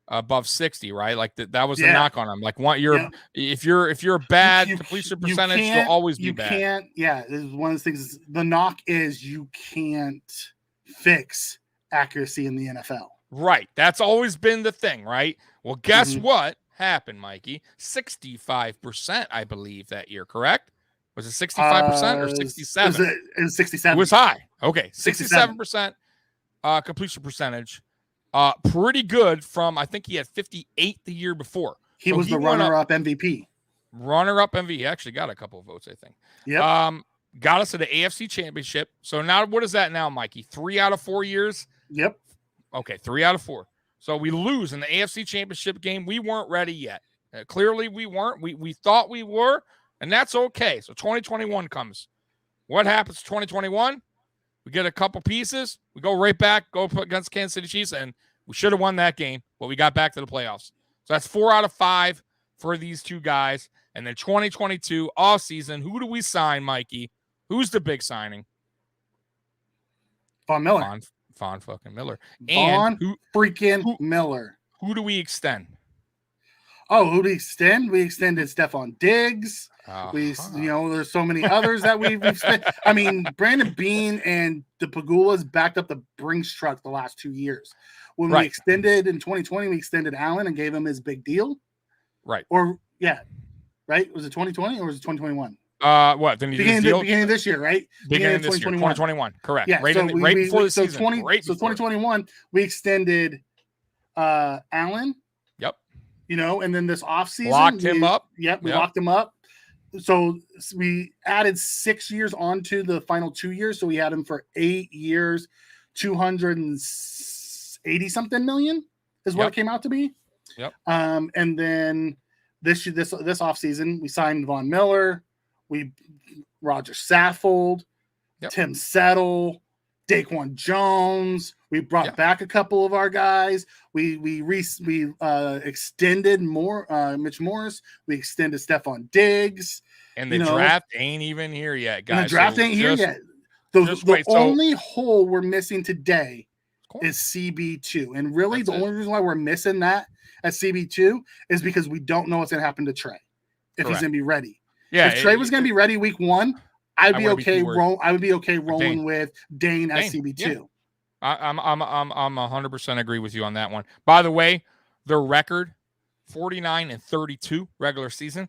above 60, right? Like that was the knock on him. Like if you're a bad completion percentage, you'll always be bad.
You can't, this is one of the things. The knock is you can't fix accuracy in the NFL.
Right. That's always been the thing, right? Well, guess what happened, Mikey? 65%, I believe, that year, correct? Was it 65% or 67?
It was 67.
It was high. Okay. 67% completion percentage. Pretty good from, I think he had 58 the year before.
He was the runner-up MVP.
Runner-up MVP. He actually got a couple of votes, I think.
Yep.
Got us to the AFC Championship. So now, what is that now, Mikey? 3 out of 4 years?
Yep.
Okay, 3 out of 4. So we lose in the AFC Championship game. We weren't ready yet. Clearly, we weren't. We thought we were, and that's okay. So 2021 comes. What happens 2021? We get a couple pieces. We go right back, go against Kansas City Chiefs, and we should have won that game, but we got back to the playoffs. So that's 4 out of 5 for these two guys. And then 2022 offseason, who do we sign, Mikey? Who's the big signing?
Von Miller.
Von fucking Miller.
And Miller.
Who do we extend?
Oh, who do we extend? We extended Stephon Diggs. There's so many others that we've spent. I mean, Brandon Beane and the Pagulas backed up the Brinks truck the last 2 years. When we extended in 2020, we extended Allen and gave him his big deal.
Right.
Right? Was it 2020 or was it 2021?
What? Then
beginning of this year, right?
Beginning of this year, 2021. Correct.
Yeah.
Right before the season.
2021, we extended Allen.
Yep.
And then this offseason.
Locked him up.
Yep. We locked him up. So we added 6 years onto the final 2 years. So we had him for 8 years, 280-something million is what it came out to be.
Yep.
And then this offseason, we signed Von Miller, Roger Saffold, Tim Settle, Daquan Jones. We brought back a couple of our guys. We extended Mitch Morris. We extended Stephon Diggs.
And the draft ain't even here yet, guys.
And the draft ain't here yet. The only hole we're missing today is CB2. And really, the only reason why we're missing that at CB2 is because we don't know what's going to happen to Trey if he's going to be ready.
Yeah,
if Trey was going to be ready week 1, I would be okay rolling with Dane at CB2.
Yeah. I'm 100% agree with you on that one. By the way, their record 49-32 regular season,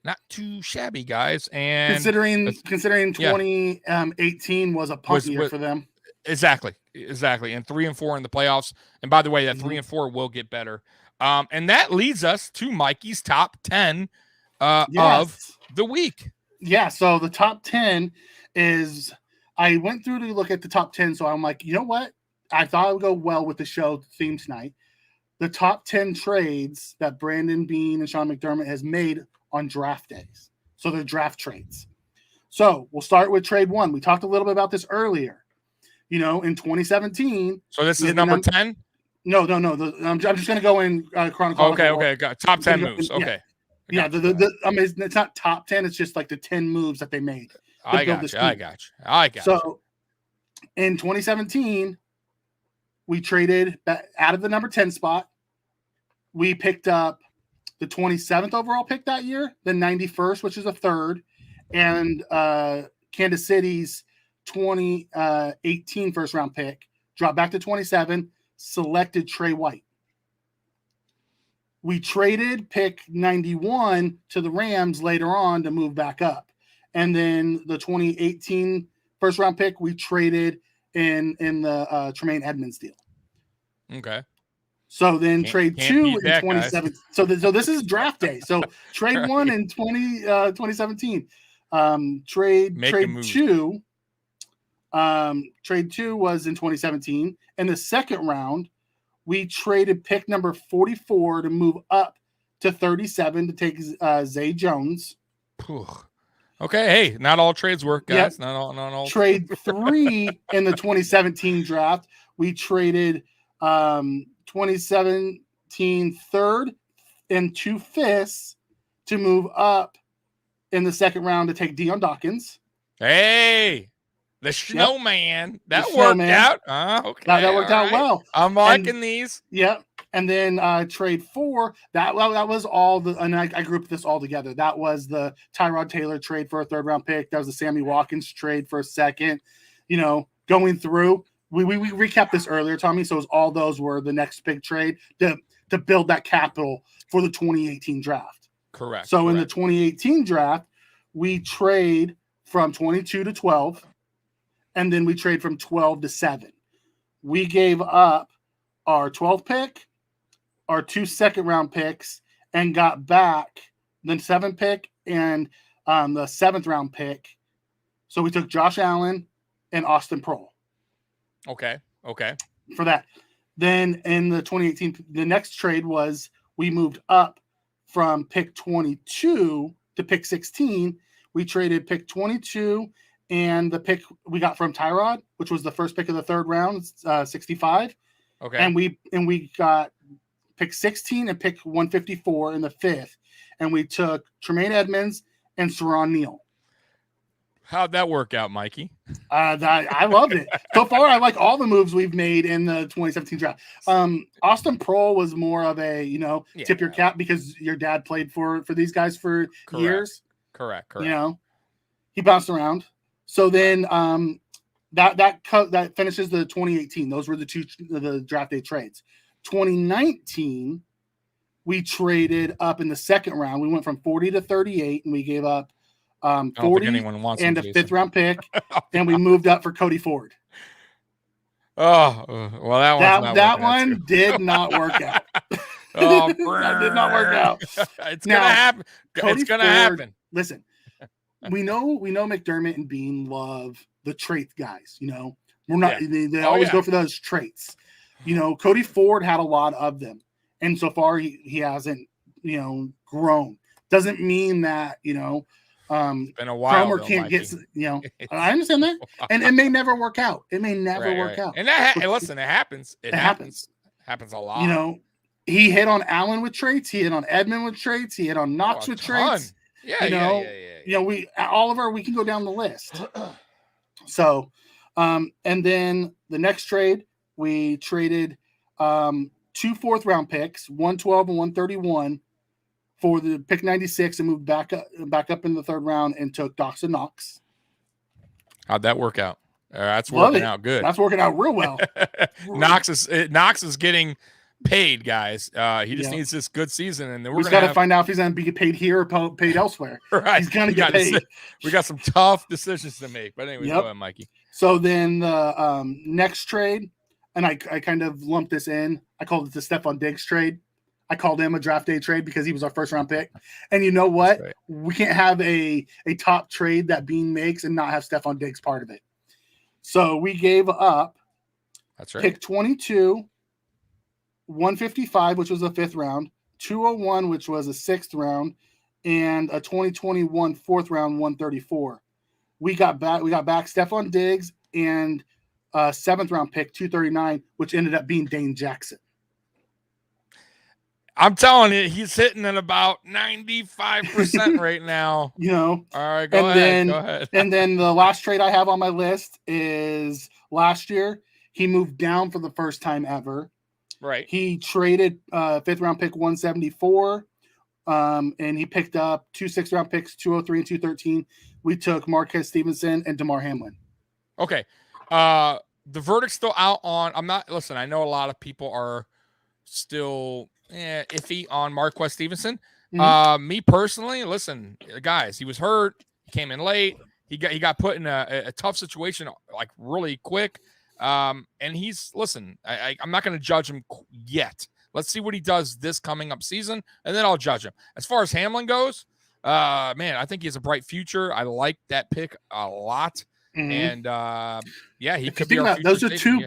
not too shabby, guys. And
considering 2018 was a punk year for them.
Exactly. And 3-4 in the playoffs. And by the way, that 3-4 will get better. And that leads us to Mikey's top 10 of the week.
Yeah. So the top 10 is. I went through to look at the top 10, so I'm like, you know what? I thought it would go well with the show theme tonight. The top 10 trades that Brandon Beane and Sean McDermott has made on draft days. So they're draft trades. So we'll start with trade 1. We talked a little bit about this earlier. In 2017.
So this is number 10?
No. I'm just going to go in chronological.
Okay. Got top 10 moves. Okay.
Yeah, I mean, it's not top 10. It's just like the 10 moves that they made.
I got you.
So in 2017, we traded out of the number 10 spot. We picked up the 27th overall pick that year, the 91st, which is a third, and Kansas City's 2018 first round pick, dropped back to 27, selected Trey White. We traded pick 91 to the Rams later on to move back up. And then the 2018 first round pick, we traded in the Tremaine Edmonds deal.
Okay.
So then trade 2 in 27. So this is draft day. So trade right. 1 in 2017. Trade 2. Trade 2 was in 2017. In the second round, we traded pick number 44 to move up to 37 to take Zay Jones.
Okay, hey, not all trades work, guys. Yep. Not all.
Trade 3 in the 2017 draft. We traded 2017 third and 2 fifths to move up in the second round to take Deion Dawkins.
Hey, the snowman. That worked out. Okay.
That worked out well.
I'm liking these.
Yep. And then trade 4, that was all and I grouped this all together. That was the Tyrod Taylor trade for a third round pick. That was the Sammy Watkins trade for a second. Going through. We recapped this earlier, Tommy. So all those were the next big trade to build that capital for the 2018 draft.
Correct.
So in the 2018 draft, we trade from 22 to 12, and then we trade from 12 to 7. We gave up our 12th pick, our 2 second-round picks, and got back the 7th pick and the 7th-round pick. So we took Josh Allen and Austin Proehl.
Okay.
For that. Then in the 2018, the next trade was we moved up from pick 22 to pick 16. We traded pick 22 and the pick we got from Tyrod, which was the first pick of the third round, 65.
Okay.
And we got pick 16 and pick 154 in the 5th. And we took Tremaine Edmonds and Saron Neal.
How'd that work out, Mikey?
I loved it. So far, I like all the moves we've made in the 2017 draft. Austin Proehl was more of a, tip your cap because your dad played for these guys for years.
Correct.
He bounced around. So then that finishes the 2018. Those were the draft day trades. 2019, we traded up in the second round. We went from 40 to 38, and we gave up 40 and a 5th round pick, and we moved up for Cody Ford.
Oh, well,
that one did not work out. That did not work out.
It's gonna happen. It's gonna happen.
Listen, we know McDermott and Beane love the trait guys. We're not. Yeah. They always go for those traits. Cody Ford had a lot of them, and so far he hasn't grown. Doesn't mean that
it's been a while.
Cromer can't get. I understand that, and it may never work out. It may never work out.
And listen, it happens. It happens a lot.
He hit on Allen with traits. He hit on Edmund with traits. He hit on Knox with traits.
Yeah.
We Oliver. We can go down the list. So, and then the next trade, we traded 2 4th-round picks, 112 and 131. For the pick 96 and moved back up in the 3rd round and took Dawson Knox.
How'd that work out? That's working out good.
That's working out real well.
Knox is getting paid, guys. He just needs this good season, and then
we got to find out if he's going to be paid here or paid elsewhere.
Right,
he's going to get paid.
We got some tough decisions to make, but anyway, go ahead, Mikey.
So then the next trade, and I kind of lumped this in. I called it the Stephon Diggs trade. I called him a draft day trade because he was our 1st-round pick. And you know what? Right. We can't have a top trade that Beane makes and not have Stephon Diggs part of it. So we gave up pick 22, 155, which was a 5th round, 201, which was a 6th round, and a 2021 4th round, 134. We got back Stephon Diggs and a 7th round pick, 239, which ended up being Dane Jackson.
I'm telling you, he's hitting at about 95% right now.
You know.
All right, go ahead.
And then the last trade I have on my list is last year. He moved down for the first time ever.
Right.
He traded 5th round pick 174. And he picked up 2 6th round picks, 203 and 213. We took Marquez Stevenson and DeMar Hamlin.
Okay. The verdict's still out on. Listen, I know a lot of people are still iffy on Marquez Stevenson.
Mm-hmm.
Me personally, listen, guys, he was hurt. He came in late. He got put in a tough situation like really quick. And I'm not going to judge him yet. Let's see what he does this coming up season, and then I'll judge him. As far as Hamlin goes, man, I think he has a bright future. I like that pick a lot. And he could be our
those are two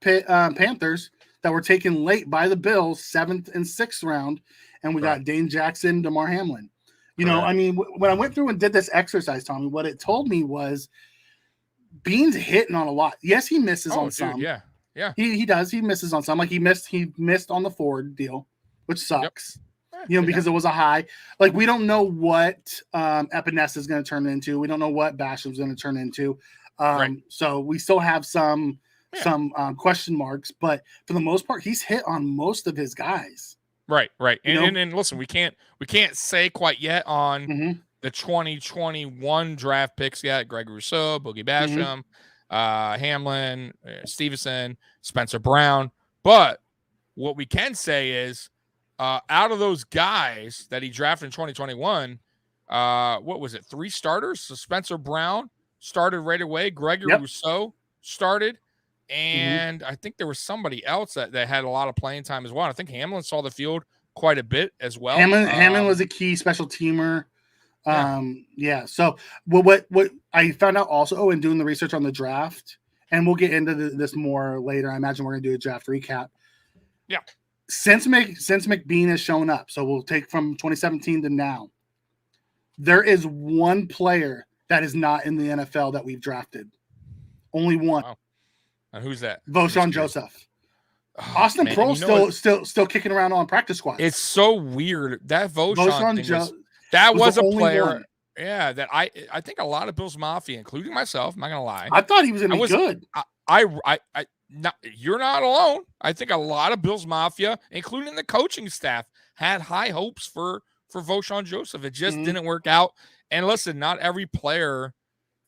Panthers that were taken late by the Bills, 7th and 6th round, and we got Dane Jackson, DeMar Hamlin. You know, I mean, when I went through and did this exercise, Tommy, what it told me was Beane's hitting on a lot. Yes, he misses on some.
Yeah.
He does. He misses on some. Like he missed on the Ford deal, which sucks. You know, because it was a high. Like we don't know what Epinesa is going to turn into. We don't know what Basham's going to turn into. So we still have some question marks, but for the most part, he's hit on most of his guys. Right.
And listen, we can't say quite yet on the 2021 draft picks yet. Greg Rousseau, Boogie Basham, Hamlin, Stevenson, Spencer Brown. But what we can say is, out of those guys that he drafted in 2021, what was it? 3 starters. So Spencer Brown started right away. Gregory Rousseau started. And I think there was somebody else that had a lot of playing time as well. I think Hamlin saw the field quite a bit as well.
Hamlin was a key special teamer. So what I found out also in doing the research on the draft, and we'll get into this more later. I imagine we're going to do a draft recap.
Yeah.
Since McBeane has shown up, so we'll take from 2017 to now, there is one player that is not in the NFL that we've drafted. Only one.
Wow. And who's that?
Voshon Joseph. Austin Proehl's still kicking around on practice squad.
It's so weird. That Voshon thing was a player. One. Yeah, that I think a lot of Bills Mafia, including myself, I'm not gonna lie.
I thought he was gonna be good.
You're not alone. I think a lot of Bills Mafia, including the coaching staff, had high hopes for Voshon Joseph. It just didn't work out. And listen, not every player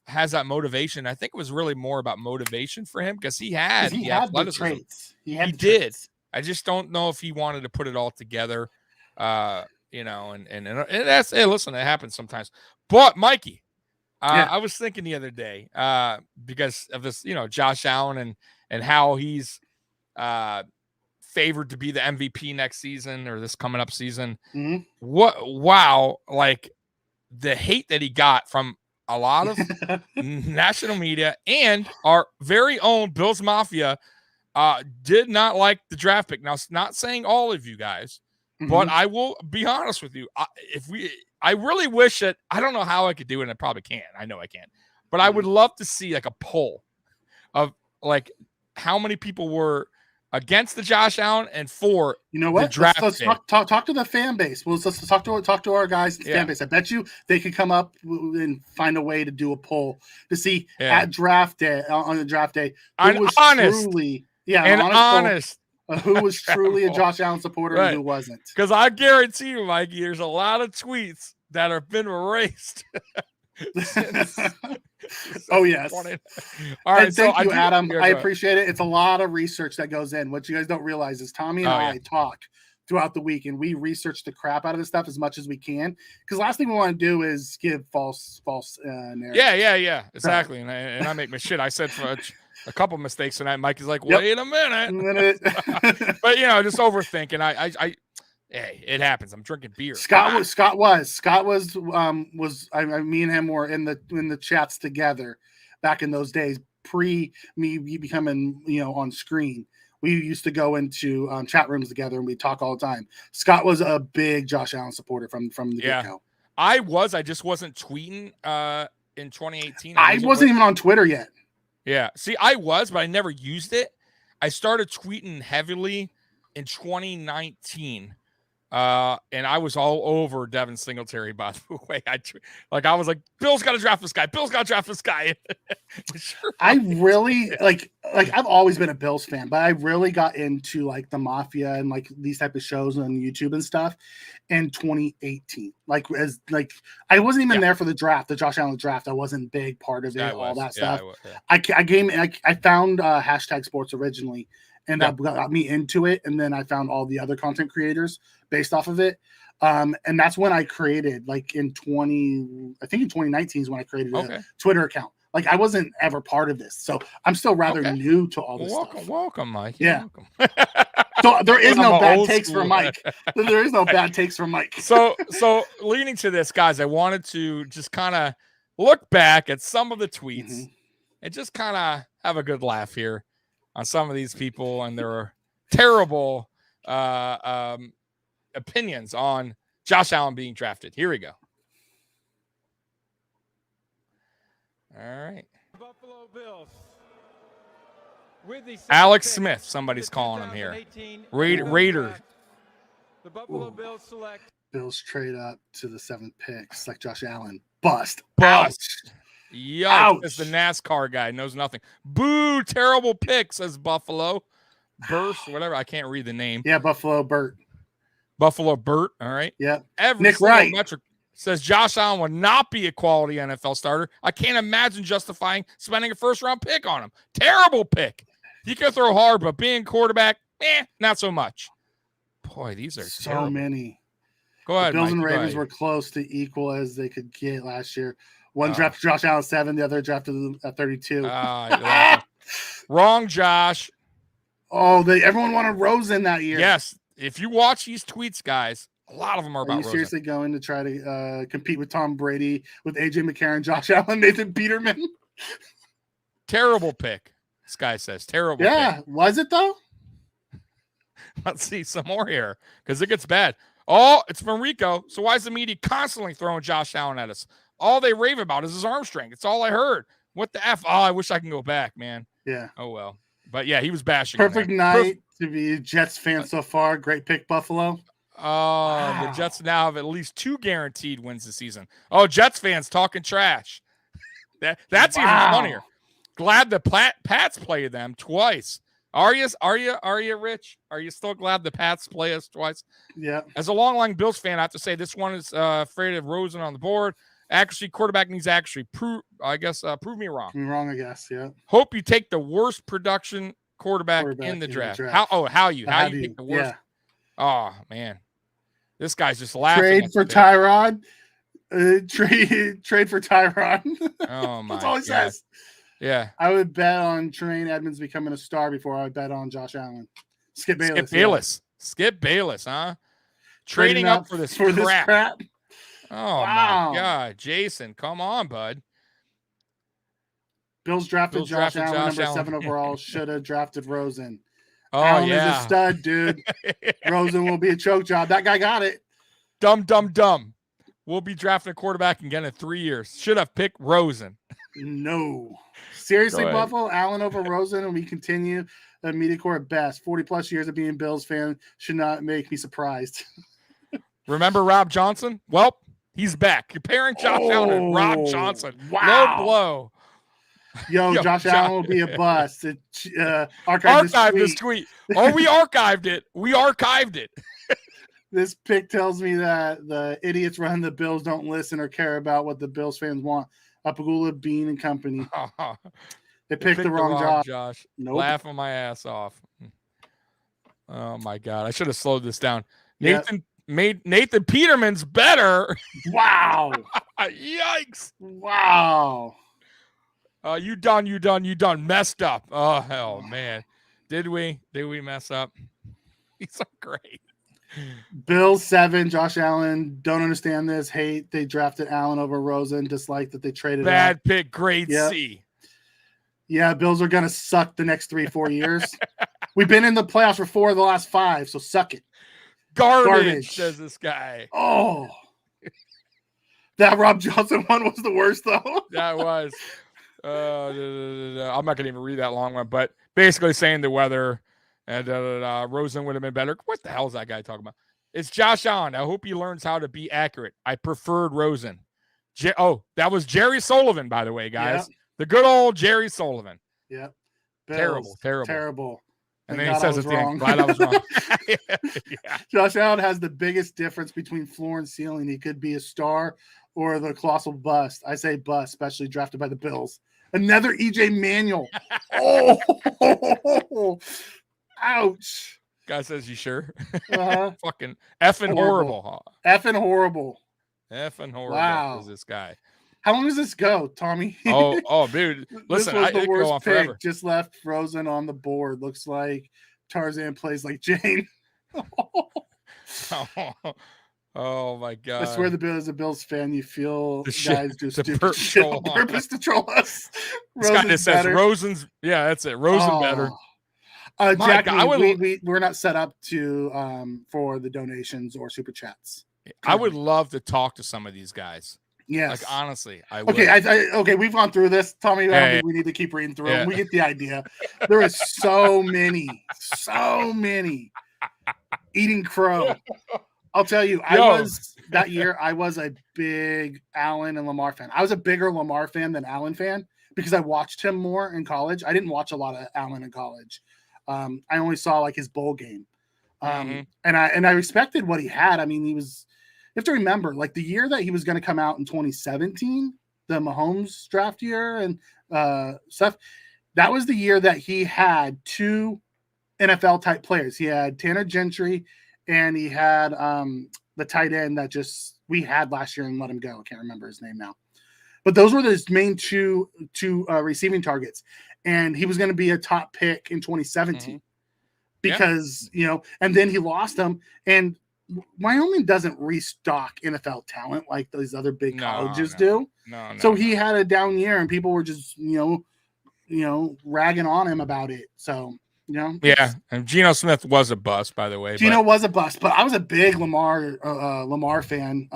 has that motivation. I think it was really more about motivation for him because he had
the traits.
He did. I just don't know if he wanted to put it all together. And that's it. Listen, it happens sometimes. But Mikey, I was thinking the other day, because of this, Josh Allen and how he's favored to be the MVP next season or this coming up season. Like the hate that he got from a lot of national media and our very own Bills Mafia did not like the draft pick. Now, it's not saying all of you guys, but I will be honest with you. I really wish that, I don't know how I could do it, and I probably can't. I know I can't. But I would love to see like a poll of like how many people were against the Josh Allen and for the draft.
Let's talk to the fan base. Let's talk to our guys, the fan base. I bet you they could come up and find a way to do a poll to see at draft day, on the draft day, who was truly a Josh Allen supporter and who wasn't.
Because I guarantee you, Mikey, there's a lot of tweets that have been erased.
Oh yes.
All right,
and thank you, Adam. I appreciate it. It's a lot of research that goes in. What you guys don't realize is Tommy and I talk throughout the week, and we research the crap out of this stuff as much as we can. Because last thing we want to do is give false narrative.
Yeah, exactly. And I make my shit. I said for a couple mistakes tonight. Mike is like, wait a minute. But just overthinking. Hey, it happens. I'm drinking beer.
Scott was. Me and him were in the chats together back in those days, pre me becoming on screen. We used to go into chat rooms together and we talk all the time. Scott was a big Josh Allen supporter from the get-go.
I just wasn't tweeting in 2018.
I wasn't even on Twitter yet.
Yeah. See, I was, but I never used it. I started tweeting heavily in 2019. And I was all over Devin Singletary, by the way. I was like, Bill's got to draft this guy. Bill's got to draft this guy.
Sure, I really like I've always been a Bills fan, but I really got into like the Mafia and like these type of shows on YouTube and stuff in 2018. I wasn't even there for the draft, the Josh Allen draft. I wasn't a big part of it, all that stuff. I found hashtag sports originally, and that got me into it. And then I found all the other content creators based off of it. And that's when I created in 2019 is when I created a Twitter account. Like I wasn't ever part of this. So I'm still rather new to all this stuff.
Welcome, Mike.
Yeah.
Welcome.
So there is no bad takes from Mike. There is no bad takes from Mike.
So leading to this, guys, I wanted to just kind of look back at some of the tweets and just kind of have a good laugh here on some of these people and their terrible opinions on Josh Allen being drafted. Here we go. All right.
Buffalo Bills.
Alex Smith, somebody's calling him here. Raider.
The Buffalo Bills select.
Bills trade up to the 7th pick. Select Josh Allen. Bust.
Yikes. Ouch. As the NASCAR guy knows nothing. Boo, terrible pick, says Buffalo. Burst, whatever. I can't read the name.
Yeah, Buffalo Burt.
Buffalo Burt, all right.
Yeah.
Every
Nick Wright
metric says Josh Allen will not be a quality NFL starter. I can't imagine justifying spending a first-round pick on him. Terrible pick. He can throw hard, but being quarterback, not so much. Boy, these are
so
terrible.
many.
Go ahead,
the Bills
Mike,
and Ravens were close to equal as they could get last year. One drafted Josh Allen 7, the other drafted at 32.
Wrong, Josh.
Oh, everyone wanted Rosen that year.
Yes. If you watch these tweets, guys, a lot of them are about Rosen.
Are you seriously going to try to compete with Tom Brady, with AJ McCarron, Josh Allen, Nathan Peterman?
Terrible pick. This guy says terrible.
Yeah, was it though?
Let's see some more here because it gets bad. Oh, it's from Rico. So why is the media constantly throwing Josh Allen at us? All they rave about is his arm strength. It's all I heard. What the F? Oh, I wish I can go back, man.
Yeah.
Oh, well. But, yeah, he was bashing.
Perfect night to be a Jets fan so far. Great pick, Buffalo.
Oh, wow. The Jets now have at least 2 guaranteed wins this season. Oh, Jets fans talking trash. That's even funnier. Glad the Pats played them twice. Are you, Rich? Are you still glad the Pats play us twice?
Yeah.
As a long-line Bills fan, I have to say this one is afraid of Rosen on the board. Accuracy, quarterback needs accuracy. Prove me wrong.
I'm wrong, I guess. Yeah.
Hope you take the worst production quarterback in the draft. How you take the worst? Yeah. Oh man, this guy's just laughing.
Trade for Tyrod. Trade for Tyrod.
Oh my!
That's all he says.
Yeah.
I would bet on Tremaine Edmonds becoming a star before I would bet on Josh Allen. Skip Bayless, huh?
Trading up for this crap. Oh,
wow.
My God. Jason, come on, bud.
Bills drafted Josh Allen, number 7 overall. Should have drafted Rosen.
Oh,
Allen is a stud, dude. Rosen will be a choke job. That guy got it.
Dumb. We'll be drafting a quarterback again in 3 years. Should have picked Rosen.
No. Seriously, Buffalo, Allen over Rosen, and we continue the media core at best. 40-plus years of being Bills fan should not make me surprised.
Remember Rob Johnson? Well, he's back. Comparing Josh Allen and Rob Johnson.
Wow.
Low blow.
Yo, Josh Allen will be a bust.
Archive this tweet. Oh, we archived it.
This pick tells me that the idiots running the Bills don't listen or care about what the Bills fans want. Apagula, Beane, and company. They picked the wrong
Josh.
Nope.
Laughing my ass off. Oh, my God. I should have slowed this down. Made Nathan Peterman's better.
Wow.
Yikes.
Wow.
You done. Messed up. Oh, hell, man. Did we mess up? He's so great.
Bills 7, Josh Allen. Don't understand this. Hate they drafted Allen over Rosen. Dislike that they traded.
Bad pick, grade C.
Yeah, Bills are gonna suck the next 3-4 years. We've been in the playoffs for 4 of the last 5, so suck it.
Garbage, says this guy.
Oh, that Rob Johnson one was the worst, though.
That was. I'm not gonna even read that long one, but basically saying the weather and Rosen would have been better. What the hell is that guy talking about? It's Josh Allen. I hope he learns how to be accurate. I preferred Rosen. That was Jerry Sullivan, by the way, guys.
Yep.
The good old Jerry Sullivan.
Yep.
Terrible. And
Thank
then
God
he says
I was
at the end,
wrong.
glad I was wrong. Yeah.
Josh Allen has the biggest difference between floor and ceiling. He could be a star or the colossal bust. I say bust, especially drafted by the Bills. Another EJ Manuel. Oh, ouch.
Guy says, you sure?
Uh-huh.
Fucking effing horrible.
Effing horrible.
Effing horrible
Wow.
is this guy.
How long does this go, Tommy?
Dude. Listen,
this was the
it could go
worst
on
pick.
forever.
Just left frozen on the board. Looks like Tarzan plays like Jane.
Oh my God.
I swear as a Bills fan, you feel
The
guys
shit-
do
the
stupid shit on
troll.
purpose to troll us.
This guy just says
better.
Rosen's. Yeah, that's it. Rosen better.
Jackie,
God,
we're not set up to for the donations or super chats.
I would love to talk to some of these guys.
Yes.
Like, honestly, I would.
Okay, okay, we've gone through this. Tommy, I don't think we need to keep reading through them. We get the idea. There is so many eating crow. I'll tell you, I was a big Allen and Lamar fan. I was a bigger Lamar fan than Allen fan because I watched him more in college. I didn't watch a lot of Allen in college. I only saw like his bowl game. And I respected what he had. I mean, you have to remember, like the year that he was going to come out in 2017, the Mahomes draft year and stuff, that was the year that he had two NFL type players. He had Tanner Gentry and he had the tight end that we had last year and let him go. I can't remember his name now. But those were his main two receiving targets. And he was going to be a top pick in 2017 because, and then he lost them. And Wyoming doesn't restock NFL talent like those other big colleges do. So he had a down year and people were just, ragging on him about it. So,
Yeah. And Geno Smith was a bust, by the way.
Geno was a bust, but I was a big Lamar fan.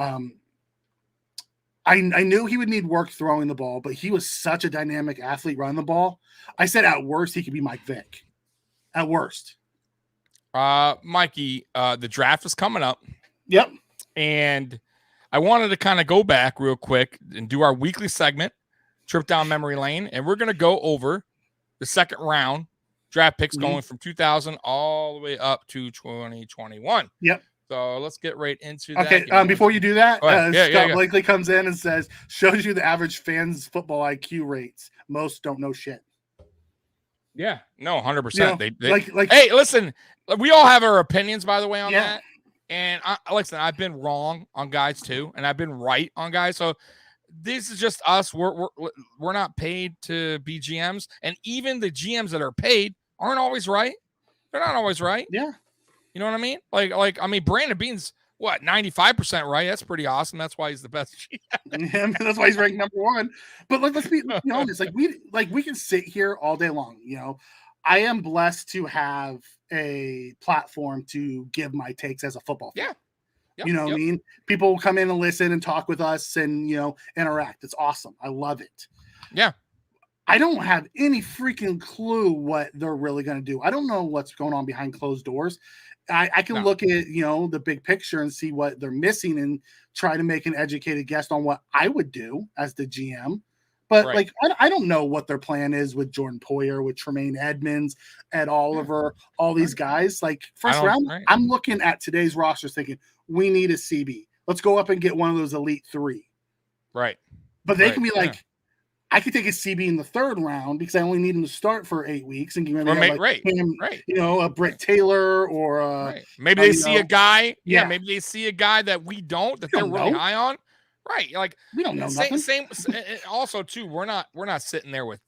I knew he would need work throwing the ball, but he was such a dynamic athlete running the ball. I said at worst, he could be Mike Vick. At worst.
Mikey, the draft is coming up.
Yep.
And I wanted to kind of go back real quick and do our weekly segment, Trip Down Memory Lane. And we're going to go over the second round draft picks going from 2000 all the way up to 2021.
Yep.
So let's get right into that.
Okay, before you do that, Scott
yeah.
Blakely comes in and says, shows you the average fans' football IQ rates. Most don't know shit.
Yeah, no, 100%.
They
hey, listen, we all have our opinions, by the way, on that. And listen, I've been wrong on guys too, and I've been right on guys. So this is just us. We're not paid to be GMs, and even the GMs that are paid aren't always right. They're not always right.
Yeah.
You know what I mean? I mean, Brandon Beane's what, 95% right? That's pretty awesome. That's why he's the best GM.
Yeah, that's why he's ranked number one. But let's be honest. We can sit here all day long. I am blessed to have a platform to give my takes as a football fan.
Yeah.
What I mean? People will come in and listen and talk with us and interact. It's awesome. I love it.
Yeah.
I don't have any freaking clue what they're really going to do. I don't know what's going on behind closed doors. I can look at, the big picture and see what they're missing and try to make an educated guess on what I would do as the GM. But I don't know what their plan is with Jordan Poyer, with Tremaine Edmonds, Ed Oliver, all these guys. Like first round, I'm looking at today's roster thinking we need a CB. Let's go up and get one of those elite three.
Right.
But they can be like, I could take a CB in the third round because I only need him to start for 8 weeks and give him a Britt Taylor or
maybe they see a guy. Yeah, maybe they see a guy that we don't, that they're really high on. Right. Like
we don't know nothing.
Same. Also, too, we're not sitting there with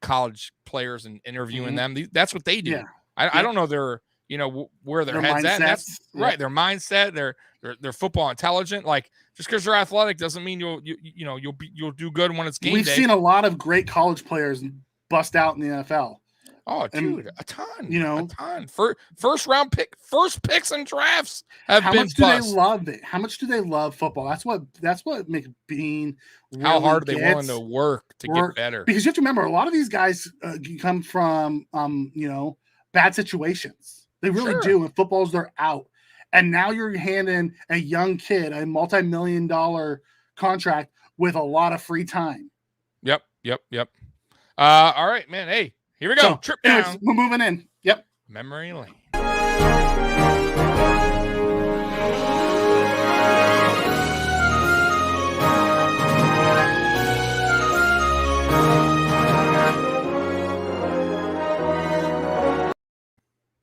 college players and interviewing them. That's what they do. Yeah. I don't know their where their heads at. That's right. Their mindset. They're football intelligent. Like just because you're athletic doesn't mean you'll do good when it's game day.
We've seen a lot of great college players bust out in the NFL.
Oh, dude, a ton. A ton. First picks and drafts have
How
been
much do they love it? How much do they love football? That's what makes Beane. Really
How hard are they willing to work to get better?
Because you have to remember, a lot of these guys come from bad situations. They really do. And footballs, they're out. And now you're handing a young kid a multi-million-dollar contract with a lot of free time.
Yep. All right, man. Hey, here we go.
So,
Trip
anyways,
down
we're moving in. Yep.
memory lane.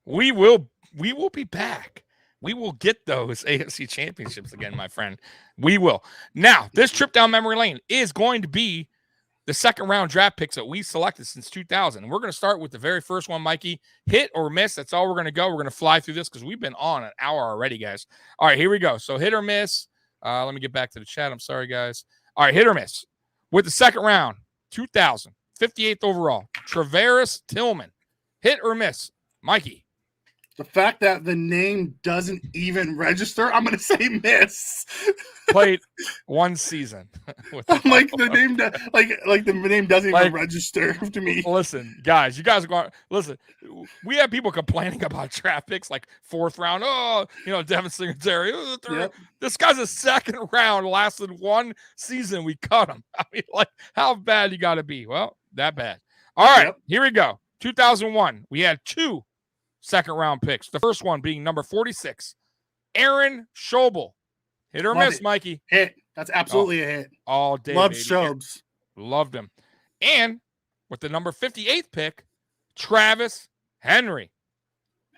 We will be back. We will get those AFC championships again, my friend. We will. Now, this trip down memory lane is going to be the second round draft picks that we selected since 2000. And we're going to start with the very first one, Mikey. Hit or miss. That's all we're going to go. We're going to fly through this because we've been on an hour already, guys. All right, here we go. So hit or miss. Let me get back to the chat. I'm sorry, guys. All right, hit or miss. With the second round, 2000, 58th overall, Travaris Tillman. Hit or miss, Mikey.
The fact that the name doesn't even register, I'm going to say miss.
Played one season.
I'm like the name, the name doesn't even register to me.
Listen, guys, you guys are going. Listen, we have people complaining about draft picks like fourth round. Oh, Devin Singletary. Oh,
Yep.
This guy's a second round. Lasted one season. We cut him. I mean, like, how bad you got to be? Well, that bad. All right, Here we go. 2001. We had two second round picks. The first one being number 46, Aaron Schobel. Hit or miss, Mikey?
Hit. That's absolutely a hit.
All day.
Loved Shobes.
Loved him. And with the number 58th pick, Travis Henry.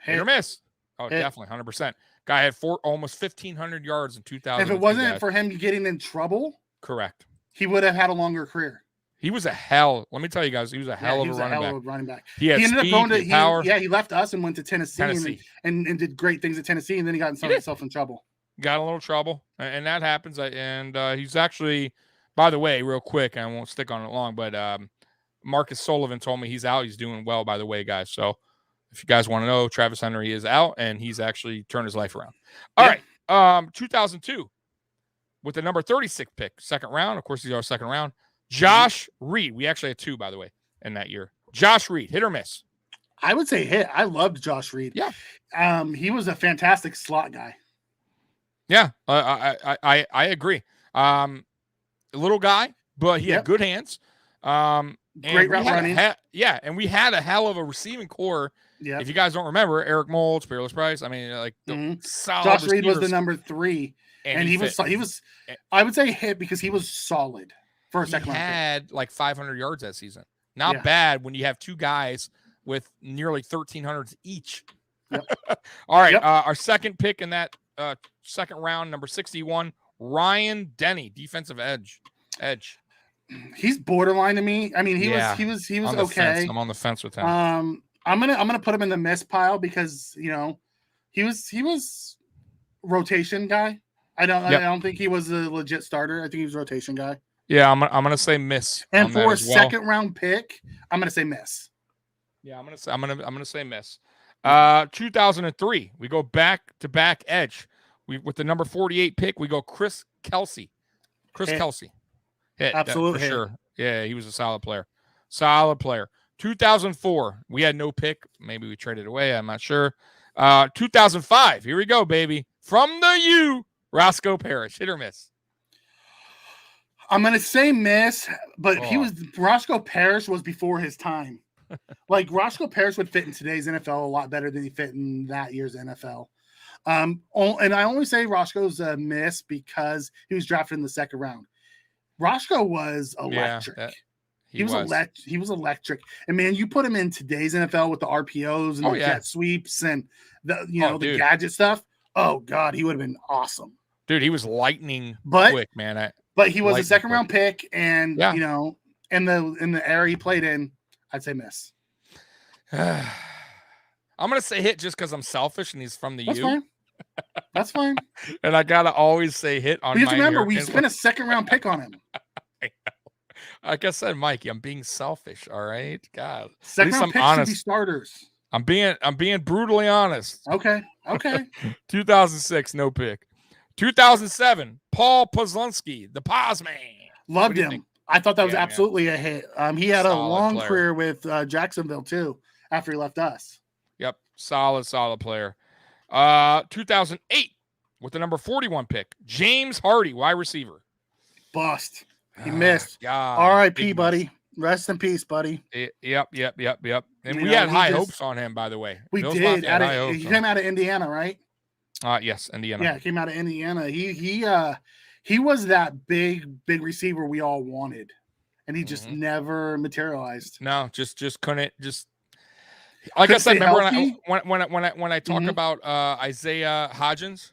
Hit or miss? Oh,
hit.
Definitely, 100%. Guy had almost 1,500 yards in 2000.
If it wasn't for him getting in trouble,
correct,
he would have had a longer career.
He was let me tell you guys, he was a hell of a running back. He
ended up going to
power.
He left us and went to Tennessee. And did great things at Tennessee, and then he got himself in trouble.
Got a little trouble, and that happens. And he's actually, by the way, real quick, I won't stick on it long, but Marcus Sullivan told me he's out. He's doing well, by the way, guys. So if you guys want to know, Travis Henry is out, and he's actually turned his life around. All right, 2002, with the number 36 pick, second round. Of course, he's our second round. Josh Reed. We actually had two, by the way, in that year. Josh Reed, hit or miss?
I would say hit. I loved Josh Reed.
Yeah.
He was a fantastic slot guy.
Yeah, I agree. A little guy, but he had good hands.
Great route running.
And we had a hell of a receiving core. Yeah. If you guys don't remember, Eric Moulds, Peerless Price. I mean, like solid.
Josh Reed was the number 3, and he was. I would say hit because he was solid for a second round.
He had like 500 yards that season. Not bad when you have two guys with nearly 1,300 each.
Yep.
All right, our second pick in that second round, number 61, Ryan Denny, defensive edge.
He's borderline to me. I mean, he was okay.
Fence. I'm on the fence with him.
I'm gonna put him in the miss pile because he was rotation guy. I don't think he was a legit starter. I think he was a rotation guy.
Yeah, I'm gonna say miss.
And for a second round pick, I'm gonna say miss.
Yeah, I'm gonna say miss. 2003, we go back to back edge. With the number 48 pick, we go Chris Kelsey. Hit.
Absolutely
for sure. Yeah, he was a solid player. 2004, we had no pick. Maybe we traded away. I'm not sure. 2005, here we go, baby. From the U, Roscoe Parrish. Hit or miss?
I'm gonna say miss, but Roscoe Parrish was before his time. Like Roscoe Parrish would fit in today's NFL a lot better than he fit in that year's NFL. And I only say Roscoe's a miss because he was drafted in the second round. Roscoe was electric. He was electric. And man, you put him in today's NFL with the RPOs and the jet sweeps and the gadget stuff. Oh God, he would have been awesome.
Dude, he was lightning quick, man.
But he was a second round pick, and in the era he played in, I'd say miss.
I'm gonna say hit just because I'm selfish and he's from the U.
Fine. That's fine.
And I gotta always say hit on.
Because remember, we spent a second round pick on him.
I know. Like I said, Mikey, I'm being selfish. All right, God.
Second round picks should be starters.
I'm being brutally honest.
Okay.
2006, no pick. 2007, Paul Posluszny, the Paz Man.
Loved him. I thought that was absolutely a hit. He had a long career with Jacksonville too after he left us.
Yep, solid player. 2008 with the number 41 pick, James Hardy, wide receiver.
Bust. He missed.
God,
R.I.P., buddy. Rest in peace, buddy.
Yep. And we
know,
had high hopes on him, by the way.
We
Bills
did.
Mafia had high hopes
He
on
came out of Indiana, right?
Yes, Indiana.
Yeah, came out of Indiana. He was that big receiver we all wanted, and he just never materialized.
No, just couldn't. Just like I said, remember when I talk about Isaiah Hodgins,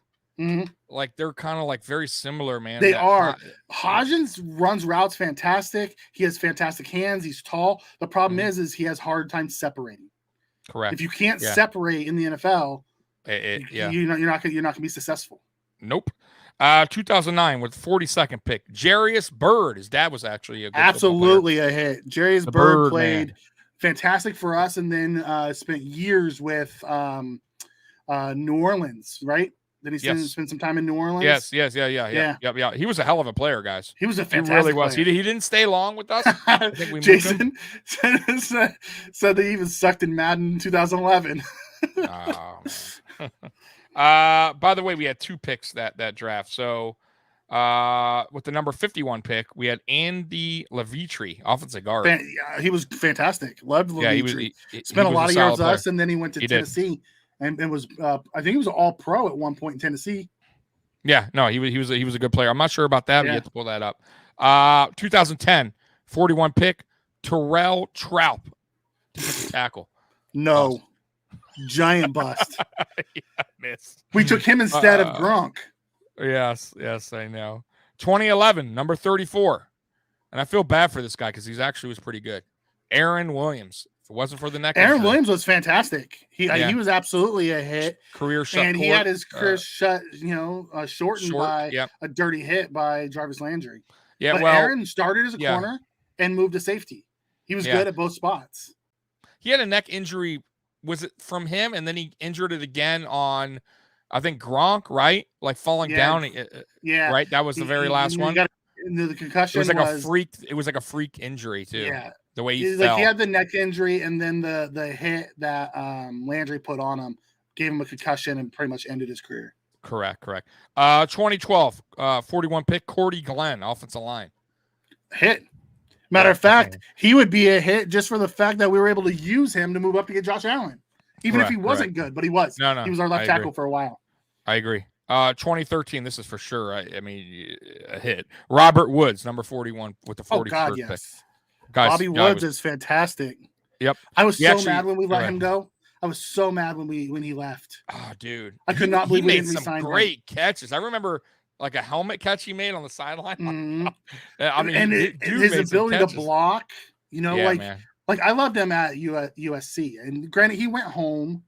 like they're kind of like very similar, man.
They are. Hodgins runs routes fantastic. He has fantastic hands. He's tall. The problem is he has hard time separating.
Correct.
If you can't separate in the NFL, you're not gonna be successful.
Nope. 2009 with 42nd pick, Jarius Byrd. His dad was actually
absolutely a hit. Jarius Byrd played fantastic for us, and then spent years with New Orleans, right? Then he spent some time in New Orleans.
Yes. He was a hell of a player, guys.
He was a fantastic
He really was.
player.
He didn't stay long with us. I think we
Jason said they even sucked in Madden 2011.
By the way, we had 2 picks that draft. So with the number 51 pick, we had Andy Levitre, offensive guard.
He was fantastic. Loved Levitre.
He
spent a lot of years with
player.
us, and then he went to Tennessee and was I think he was all pro at one point in Tennessee.
Yeah, no, he was a good player. I'm not sure about that, but you have to pull that up. 2010, 41 pick, Terrell Troup, defensive tackle.
No. Giant bust.
Missed.
We took him instead of Gronk.
Yes, I know. 2011, number 34. And I feel bad for this guy because he actually was pretty good. Aaron Williams. If it wasn't for the neck.
Aaron Williams was fantastic. He was absolutely a hit.
Career shut.
And he had his career shortened by a dirty hit by Jarvis Landry.
Yeah,
but Aaron started as a corner and moved to safety. He was good at both spots.
He had a neck injury. Was it from him? And then he injured it again on, I think, Gronk, right? Like falling down. Right. That was the very last one.
The concussion
was like a freak. It was like a freak injury too.
Yeah.
The way he fell.
Like he had the neck injury, and then the hit that Landry put on him gave him a concussion and pretty much ended his career.
Correct. 2012, 41 pick, Cordy Glenn, offensive line.
Hit. Matter of fact, he would be a hit just for the fact that we were able to use him to move up to get Josh Allen. Even if he wasn't good, but he was.
No.
He was our left tackle for a while.
I agree. 2013, this is for sure. I mean, a hit. Robert Woods, number 41 with the 41st pick. Guys,
Bobby Woods is fantastic.
Yep.
I was mad when we let him go. I was so mad when he left.
Oh, dude.
I could not believe
he
we
made
didn't
some
resign
great catches. I remember like a helmet catch he made on the sideline.
Mm-hmm.
I mean,
and his ability to block,
man.
Like I loved him at USC. And granted, he went home,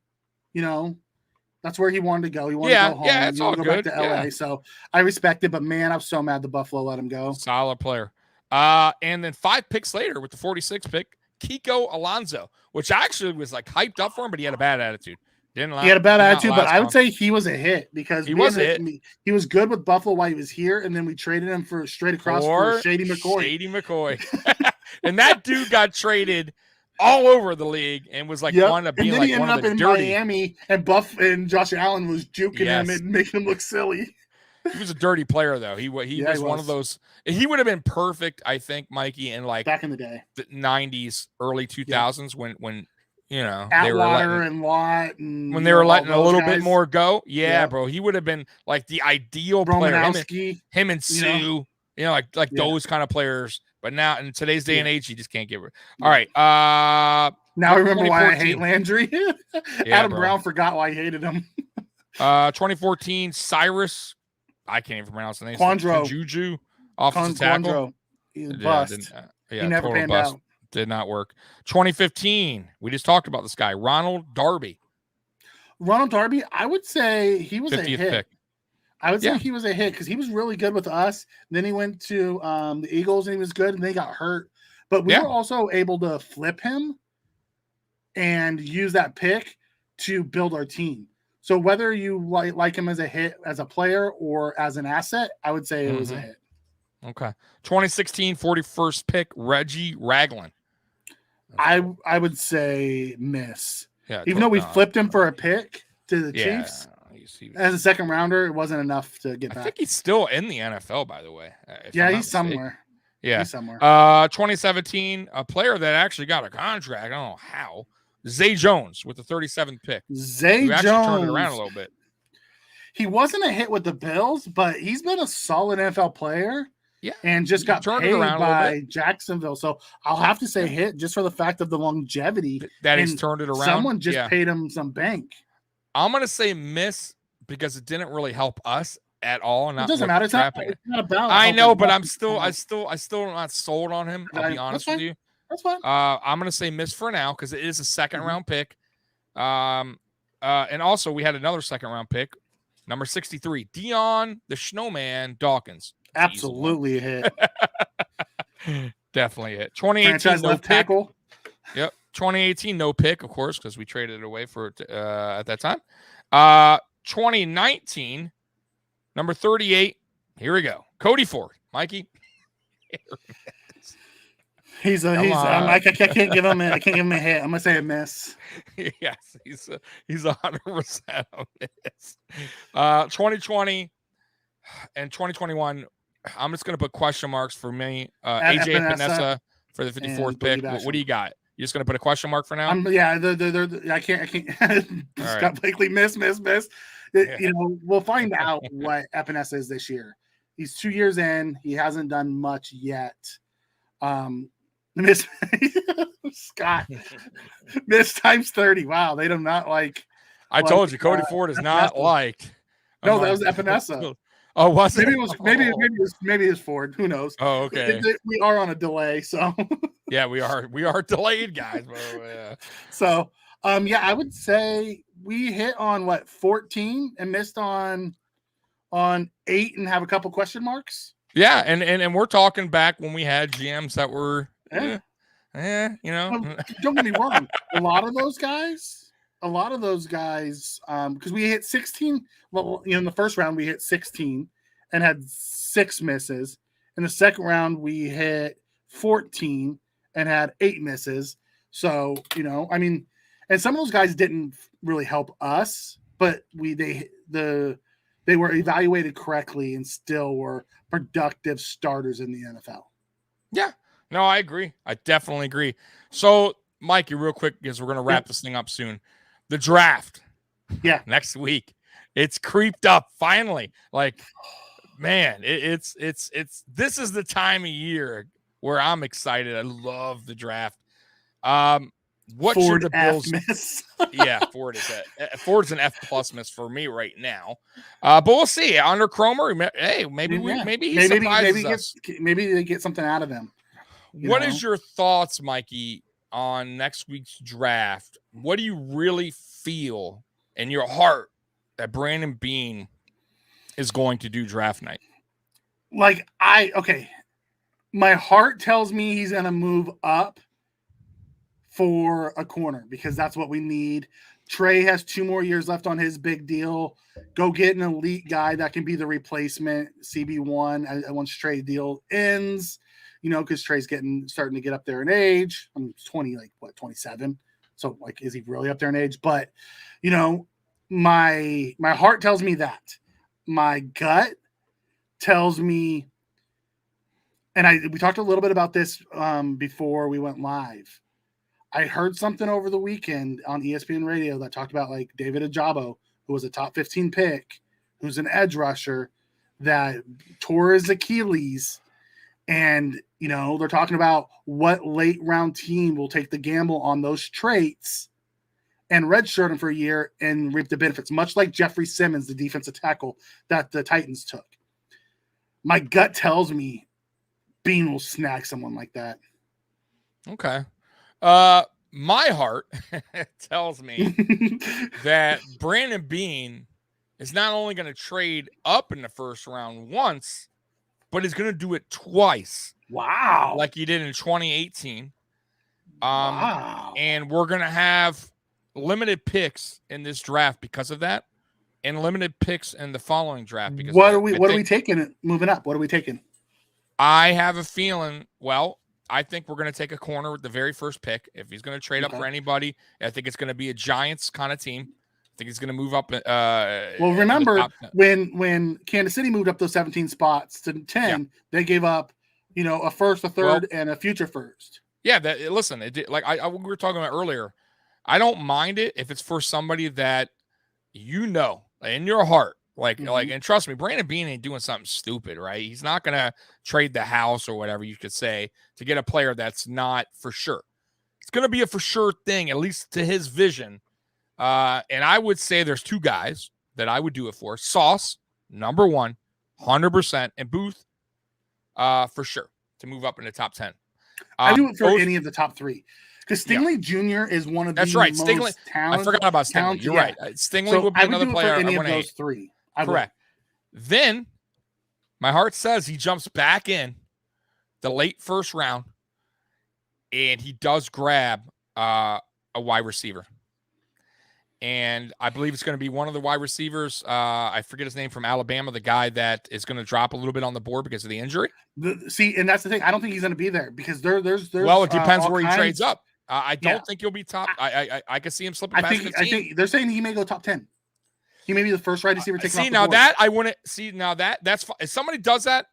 that's where he wanted to go. He wanted to go home.
Yeah, it's all good.
Back to LA. So I respect it, but man, I was so mad the Buffalo let him go.
Solid player. And then 5 picks later with the 46th pick, Kiko Alonso, which actually was like hyped up for him, but he had a bad attitude. He had
a bad attitude, but I would say he was a hit because
he was a hit.
He was good with Buffalo while he was here, and then we traded him for straight across for Shady McCoy.
And that dude got traded all over the league and was like one of being like one of the dirty.
And then he ended up in Miami, and Josh Allen was juking him and making him look silly.
He was a dirty player, though. He was one of those. He would have been perfect, I think, Mikey, in like
back in the day,
the 90s, early 2000s, when they
were letting Watt and
when they were letting a little bit more go. Yeah, bro, he would have been like the ideal player. Him and Sue, like those kind of players. But now in today's day and age, you just can't get rid. All right.
Now I remember why I hate Landry. Adam Brown forgot why I hated him.
2014, Cyrus. I can't even pronounce the name.
Quandro.
Juju, offensive tackle.
He's a bust. He never panned out.
Did not work. 2015. We just talked about this guy, Ronald Darby.
I would say he was a hit.
Pick.
I would say he was a hit because he was really good with us. Then he went to the Eagles and he was good, and they got hurt. But we were also able to flip him and use that pick to build our team. So whether you like him as a hit, as a player, or as an asset, I would say it was a hit.
Okay. 2016 41st pick, Reggie Ragland.
I would say miss.
Yeah,
even though we flipped him for a pick to the Chiefs. As a second rounder, it wasn't enough to get
I
back.
think he's still in the NFL, by the way.
Yeah, he's somewhere.
Yeah.
He's somewhere.
2017, a player that actually got a contract. I don't know how. Zay Jones with the 37th pick.
Zay
Jones
Jones
turned it around a little bit.
He wasn't a hit with the Bills, but he's been a solid NFL player.
Yeah.
And just got
turned
paid
it around
by Jacksonville. So I'll have to say hit just for the fact of the longevity.
That he's turned it around.
Someone just paid him some bank.
I'm going to say miss because it didn't really help us at all.
It doesn't matter. It's not about.
I know, but I still not sold on him. I'll be honest with you.
That's fine.
I'm going to say miss for now because it is a second round pick. And also we had another second round pick, number 63, Dion the Snowman Dawkins.
Absolutely a hit.
Definitely a hit. 2018
franchise
no
left
pick.
tackle.
Yep. 2018 no pick, of course, because we traded it away for at that time. 2019 number 38. Here we go. Cody Ford, Mikey.
I can't give him a hit. I'm gonna say a miss.
Yes, he's 100% a miss. 2020 and 2021. I'm just gonna put question marks for me. AJ Epinesa for the 54th pick. What do you got? You just gonna put a question mark for now?
I can't. Scott Blakely, miss. You know, we'll find out what Epinesa is this year. He's 2 years in. He hasn't done much yet. Miss Scott, miss times 30. Wow, they do not like.
I told you, Cody Ford is not liked.
No, that was Epinesa.
Oh, was it?
Maybe it's Ford. Who knows?
Oh, okay.
We are on a delay, so
yeah, we are delayed, guys. Yeah.
So, I would say we hit on 14 and missed on 8 and have a couple question marks.
Yeah, and we're talking back when we had GMs that were, you know.
Don't get me wrong. A lot of those guys, because we hit 16. Well, in the first round we hit 16 and had 6 misses. In the second round we hit 14 and had 8 misses. So and some of those guys didn't really help us, but they were evaluated correctly and still were productive starters in the NFL.
Yeah. No, I agree. I definitely agree. So, Mikey, real quick, because we're going to wrap this thing up soon. The draft.
Yeah.
Next week. It's creeped up finally. Like, man, it's this is the time of year where I'm excited. I love the draft. What
Ford
should the Bills
miss?
Yeah, Ford's an F+ miss for me right now. But we'll see. Under Cromer, hey, maybe he surprises us.
Maybe they get something out of him.
What is your thoughts, Mikey, on next week's draft? What do you really feel in your heart that Brandon Beane is going to do draft night?
My heart tells me he's going to move up for a corner because that's what we need. Trey has 2 more years left on his big deal. Go get an elite guy that can be the replacement CB1 once Trey's deal ends. Because Trey's starting to get up there in age. I mean, 20, 27. So, is he really up there in age? But, my heart tells me that. My gut tells me, and we talked a little bit about this before we went live. I heard something over the weekend on ESPN radio that talked about David Ajabo, who was a top 15 pick, who's an edge rusher that tore his Achilles. And, they're talking about what late round team will take the gamble on those traits and redshirt him for a year and reap the benefits, much like Jeffrey Simmons, the defensive tackle that the Titans took. My gut tells me Beane will snag someone like that.
Okay. My heart tells me that Brandon Beane is not only going to trade up in the first round once, but he's going to do it twice.
Wow.
Like he did in 2018.
Wow.
And we're going to have limited picks in this draft because of that, and limited picks in the following draft. Because
what are we taking moving up? What are we taking?
I have a feeling, I think we're going to take a corner with the very first pick. If he's going to trade up for anybody, I think it's going to be a Giants kind of team. think he's going to move up.
Well, remember when Kansas City moved up those 17 spots to 10, they gave up, a first, a third, and a future first.
Yeah, listen, like we were talking about earlier, I don't mind it if it's for somebody that in your heart, and trust me, Brandon Beane ain't doing something stupid, right? He's not going to trade the house or whatever you could say to get a player that's not for sure. It's going to be a for sure thing, at least to his vision. And I would say there's two guys that I would do it for. Sauce, number 1, 100%, and Booth, for sure, to move up in the top 10.
I do it for any of the top 3. Because Stingley Jr. is one of the most talented.
I forgot about Stingley. You're right. Stingley would be another player.
For any of those 3.
Correct. Then my heart says he jumps back in the late first round, and he does grab a wide receiver. And I believe it's going to be one of the wide receivers. I forget his name, from Alabama, the guy that is going to drop a little bit on the board because of the injury.
And that's the thing. I don't think he's going to be there because there's.
Well, it depends where he trades up. I don't think he'll be top. I can see him slipping past 15.
I think they're saying he may go top 10. He may be the first wide receiver taken off the
now
board.
that I wouldn't see. Now that's fine. If somebody does that,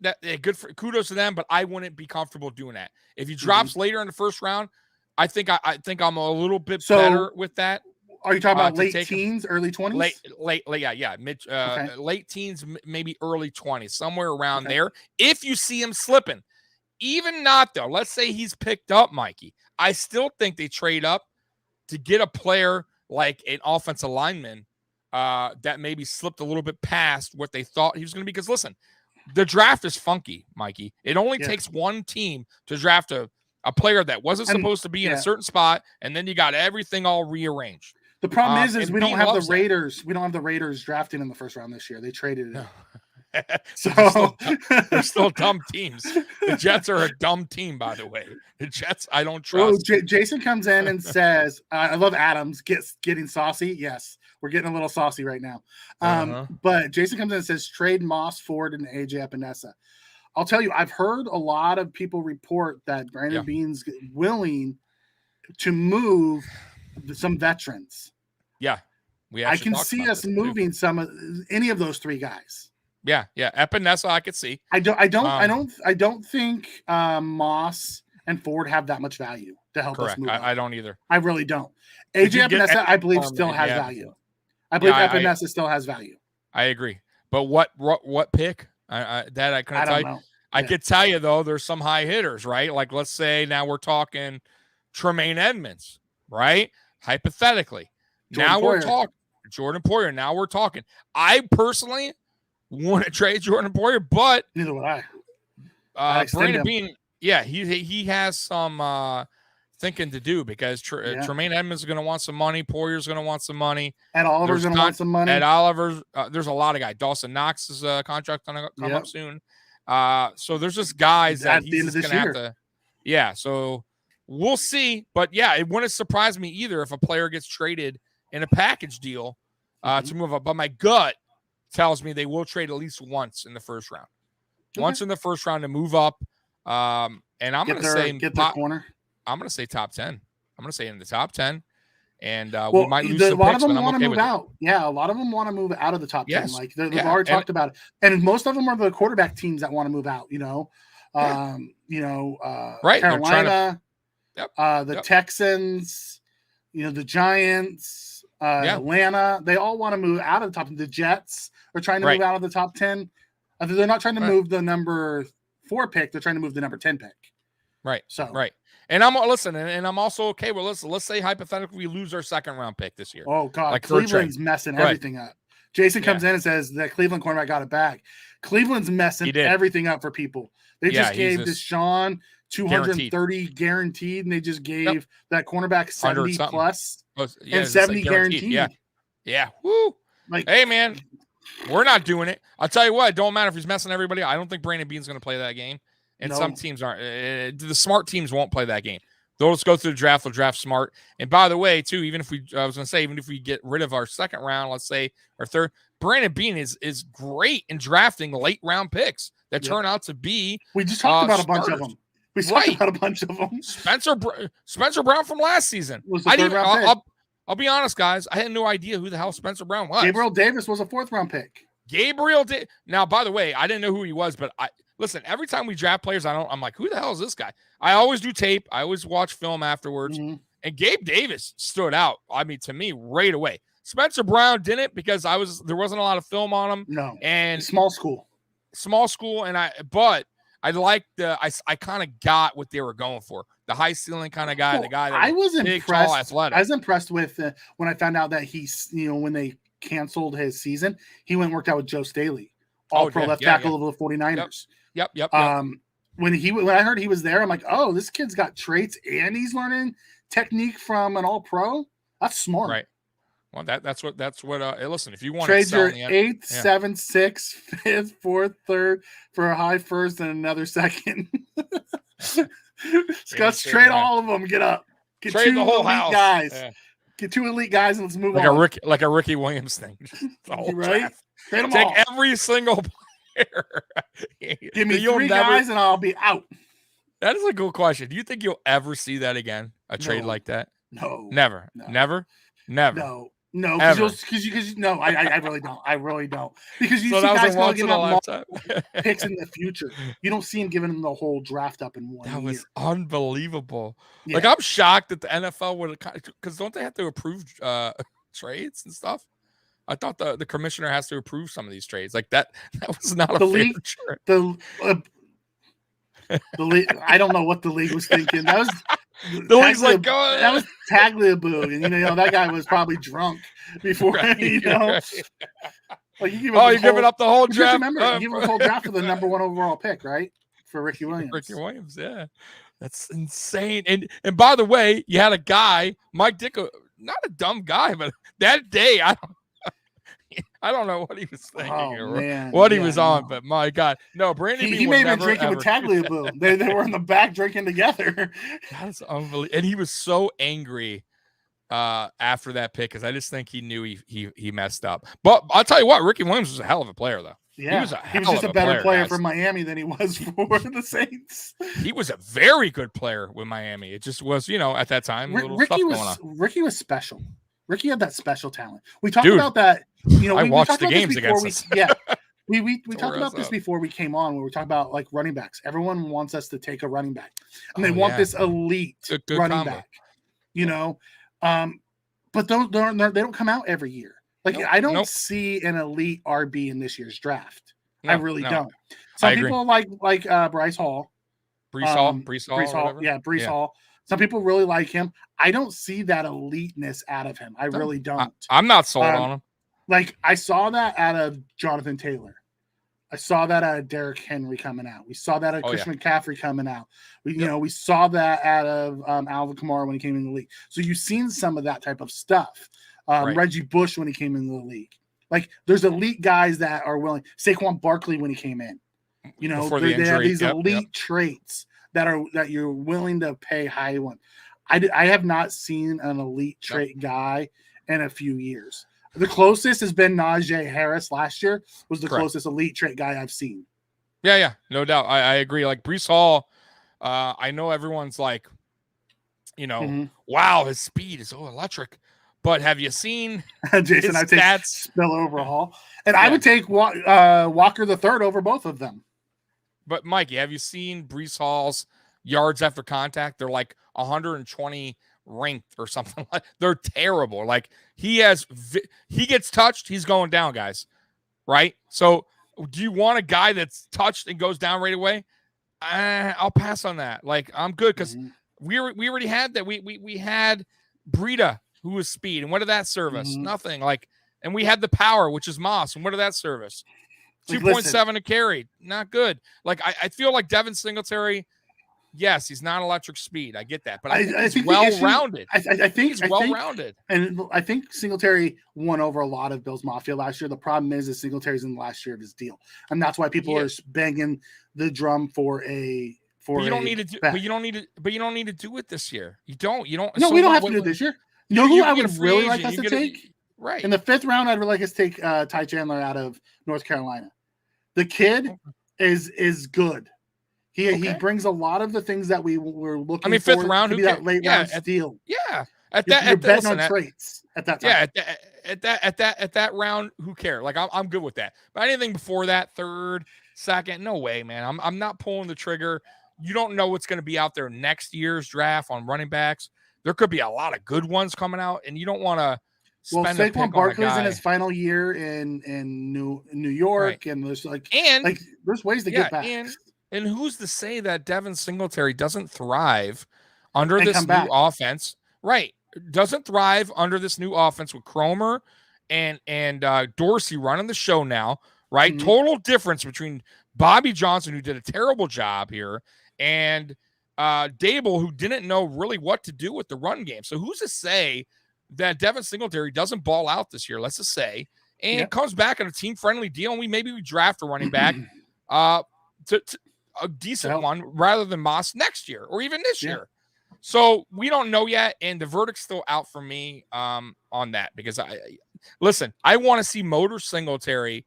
kudos to them. But I wouldn't be comfortable doing that. If he drops later in the first round, I think I'm a little bit better with that.
Are you talking about late teens, early 20s?
Late, yeah, mid, late teens, maybe early 20s, somewhere around there. If you see him slipping, even not though, let's say he's picked up, Mikey. I still think they trade up to get a player like an offensive lineman that maybe slipped a little bit past what they thought he was going to be. Because listen, the draft is funky, Mikey. It only takes one team to draft a player that wasn't supposed to be in a certain spot, and then you got everything all rearranged.
The problem is we don't have the Raiders. We don't have the Raiders drafting in the first round this year. They traded it.
So they're still dumb teams. The Jets are a dumb team, by the way. The Jets, I don't trust.
Jason comes in and says, "I love Adams getting saucy." Yes, we're getting a little saucy right now. But Jason comes in and says, "Trade Moss, Ford, and AJ Epinesa." I'll tell you, I've heard a lot of people report that Brandon Beane's willing to move some veterans.
Yeah,
I can see us moving any of those 3 guys.
Yeah. Epinesa, I could see.
I don't think Moss and Ford have that much value to help us move.
I don't either.
I really don't. AJ Epinesa, I believe, still has value. I believe Epinesa still has value.
I agree. But what pick? I couldn't tell you. I could tell you though, there's some high hitters, right? Like let's say now we're talking Tremaine Edmonds, right? Hypothetically. We're talking Jordan Poyer. Now we're talking. I personally want to trade Jordan Poyer, but
neither would I.
Brandon Beane, he has some thinking to do because Tremaine Edmonds is going to want some money. Poyer's going to want some money.
Ed Oliver's going to want some money.
Ed Oliver's, there's a lot of guys. Dawson Knox's contract going to come up soon. So there's just guys that he's going to have to. Yeah, so we'll see. But yeah, it wouldn't surprise me either if a player gets traded in a package deal to move up. But my gut tells me they will trade at least once in the first round. Once in the first round to move up. And I'm going to say
get their corner.
I'm going to say top 10. I'm going to say in the top 10. And we might lose some
a lot
picks,
of them
want to
move out. Yeah, a lot of them want to move out of the top 10. Like they've already talked about it. And most of them are the quarterback teams that want to move out, Carolina, the Texans, the Giants, Atlanta, they all want to move out of the top 10. The Jets are trying to move out of the top 10. They're not trying to move the number 4 pick. They're trying to move the number 10 pick.
Right. And I'm also okay with let's say hypothetically we lose our second round pick this year.
Oh God, like Cleveland's messing everything up. Jason comes in and says that Cleveland cornerback got it back. Cleveland's messing everything up for people. They just gave Deshaun 230 guaranteed, and they just gave that cornerback 70 plus and 70 guaranteed.
Yeah. Woo. Like, hey man, we're not doing it. I'll tell you what, it don't matter if he's messing everybody. I don't think Brandon Beane's going to play that game. And some teams aren't. The smart teams won't play that game. They'll just go through the draft. They'll draft smart. And by the way, too, even if we get rid of our second round, let's say our third, Brandon Beane is great in drafting late round picks that turn out to be.
We just talked about a bunch of them. We talked about a bunch of them.
Spencer Brown from last season.
Was the third round pick.
I'll be honest, guys. I had no idea who the hell Spencer Brown was.
Gabriel Davis was a 4th-round pick.
Now, by the way, I didn't know who he was, but listen, every time we draft players, I'm like, who the hell is this guy? I always do tape. I always watch film afterwards.
Mm-hmm.
And Gabe Davis stood out. I mean, to me, right away. Spencer Brown didn't because there wasn't a lot of film on him.
No.
And
small school.
But I liked I kind of got what they were going for. The high ceiling kind of guy, the guy that was big,
impressed.
tall, athletic.
I was impressed with when I found out that he's, when they canceled his season, he went and worked out with Joe Staley, all-pro left tackle of the 49ers.
Yep.
When I heard he was there, I'm like, oh, this kid's got traits and he's learning technique from an all-pro. That's smart.
Right. Well, that's what. Listen, if you want
trades
to
your 8th, 7th, 6th, 5th, 4th, 3rd for a high first and another second. Let's trade all of them. Get up. Get
trade
2
the whole
elite
house.
guys.
Yeah.
Get 2 elite guys and let's move
on. Like a Ricky Williams thing. The whole
right?
draft.
Trade them
Take
all.
every single player.
Give me 3 guys and I'll be out.
That is a good question. Do you think you'll ever see that again? A trade like that?
No.
Never.
No.
Never.
No, because no, I really don't. I really don't. Because you see guys giving up picks in the future. You don't see him giving them the whole draft up in one year.
That was unbelievable.
Yeah.
Like, I'm shocked that the NFL would have, because don't they have to approve trades and stuff? I thought the commissioner has to approve some of these trades. Like that was not a fair trade.
The league, I don't know what the league was thinking. That was
the league's like, go.
That was Tagliabue, and that guy was probably drunk before. Right, right. Like you're
giving up the whole draft.
Remember, you gave him the whole draft for the number 1 overall pick, right? For Ricky Williams.
Yeah, that's insane. And by the way, you had a guy, Mike Dick, not a dumb guy, but that day I don't know what he was thinking or what he was on, but my God. No, Brandon
he may have been drinking with Tagliabue. They were in the back drinking together.
That's unbelievable. And he was so angry after that pick because I just think he knew he messed up. But I'll tell you what, Ricky Williams was a hell of a player, though.
Yeah, he was just a better player for Miami than he was for the Saints.
He was a very good player with Miami. It just was, at that time,
Ricky was special. Ricky had that special talent. We talked about that.
I watched the games against us.
We talked about this before we came on. Where we talked about like running backs. Everyone wants us to take a running back, and they want this elite good running back. But they don't come out every year. Like I don't see an elite RB in this year's draft. I really don't. Some people like Bryce Hall. Breece Hall. Yeah, Breece Hall. Some people really like him. I don't see that eliteness out of him. I really don't.
I'm not sold on him.
Like I saw that out of Jonathan Taylor. I saw that out of Derrick Henry coming out. We saw that out of Christian McCaffrey coming out. We saw that out of Alvin Kamara when he came in the league. So you've seen some of that type of stuff. Reggie Bush when he came into the league. Like there's elite guys that are willing. Saquon Barkley when he came in. They have these elite traits that you're willing to pay high one. I have not seen an elite trait guy in a few years. The closest has been Najee Harris last year was the closest elite trait guy I've seen.
Yeah, no doubt. I agree. Like Breece Hall, I know everyone's like, wow, his speed is so electric. But have you seen
Jason? I take spillover Hall, and I would take Walker the third over both of them.
But Mikey, have you seen Breece Hall's yards after contact? They're like 120 ranked or something. They're terrible. Like he gets touched, he's going down, guys. Right? So do you want a guy that's touched and goes down right away? I'll pass on that. Like I'm good because we already had that. We had Breida, who was speed, and what did that serve us? Nothing. Like, and we had the power, which is Moss, and what did that serve us? 2.7 a carry, not good. Like I feel like Devin Singletary. Yes, he's not electric speed. I get that, but I think he's well-rounded.
I think
he's well-rounded,
and I think Singletary won over a lot of Bills Mafia last year. The problem is Singletary's in the last year of his deal, and that's why people are banging the drum for a.
But you don't need to do it this year. You don't.
No, we don't have to do it this year. You know who I would really like us to take?
Right.
In the 5th round, I'd really like us to take Ty Chandler out of North Carolina. The kid is good. He brings a lot of the things that we were looking for.
5th round,
to be that late round steal.
Yeah.
You're betting on traits at that time.
Yeah, at that round, who cares? Like I'm good with that. But anything before that, third, second, no way, man. I'm not pulling the trigger. You don't know what's going to be out there next year's draft on running backs. There could be a lot of good ones coming out, and you don't want to spend a pick on a
Barkley's
guy
in his final year in New York, and there's there's ways to get back.
And who's to say that Devin Singletary doesn't thrive under this new offense? Right. Doesn't thrive under this new offense with Cromer and Dorsey running the show now, right? Mm-hmm. Total difference between Bobby Johnson, who did a terrible job here, and Dable, who didn't know really what to do with the run game. So who's to say that Devin Singletary doesn't ball out this year, let's just say, and comes back on a team-friendly deal, and we draft a running back to a decent one rather than Moss next year or even this year. So we don't know yet, and the verdict's still out for me on that because I want to see Motor Singletary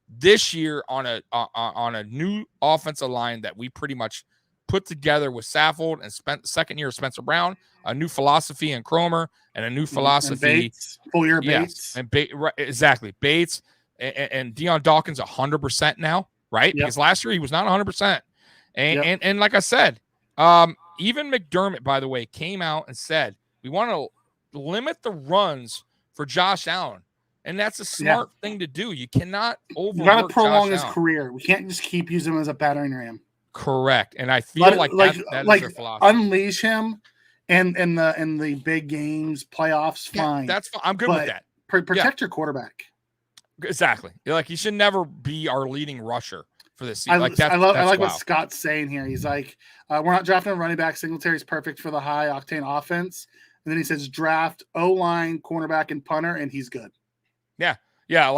this year on a new offensive line that we pretty much put together with Saffold and spent second year of Spencer Brown, a new philosophy in Cromer, and a new philosophy.
And Bates, full year Bates.
And exactly. Bates and Deion Dawkins 100% now, right? Yep. Because last year he was not 100%. And like I said, even McDermott, by the way, came out and said, we want to limit the runs for Josh Allen. And that's a smart thing to do. You cannot overwork
You got to prolong his career. We can't just keep using him as a battering ram.
Correct. And I feel that is their philosophy.
Unleash him and in the big games, playoffs, fine.
That's fine. I'm good with that.
Protect your quarterback.
Exactly. Like, he should never be our leading rusher for this season.
I like what Scott's saying here. He's like, we're not drafting a running back. Singletary's perfect for the high octane offense. And then he says draft O-line, cornerback, and punter, and he's good.
Yeah. Yeah.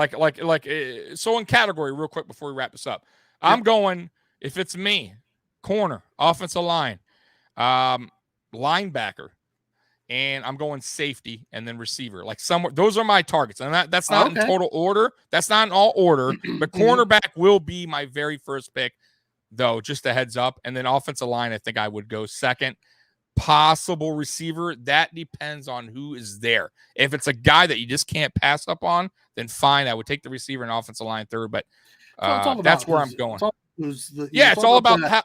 So in category, real quick before we wrap this up, I'm going, if it's me, corner, offensive line, linebacker, and I'm going safety and then receiver. Like somewhere, those are my targets. And that's not in total order. That's not in all order. But cornerback will be my very first pick, though, just a heads up. And then offensive line, I think I would go second. Possible receiver, that depends on who is there. If it's a guy that you just can't pass up on, then fine, I would take the receiver and offensive line third. But that's where I'm going. It's all about how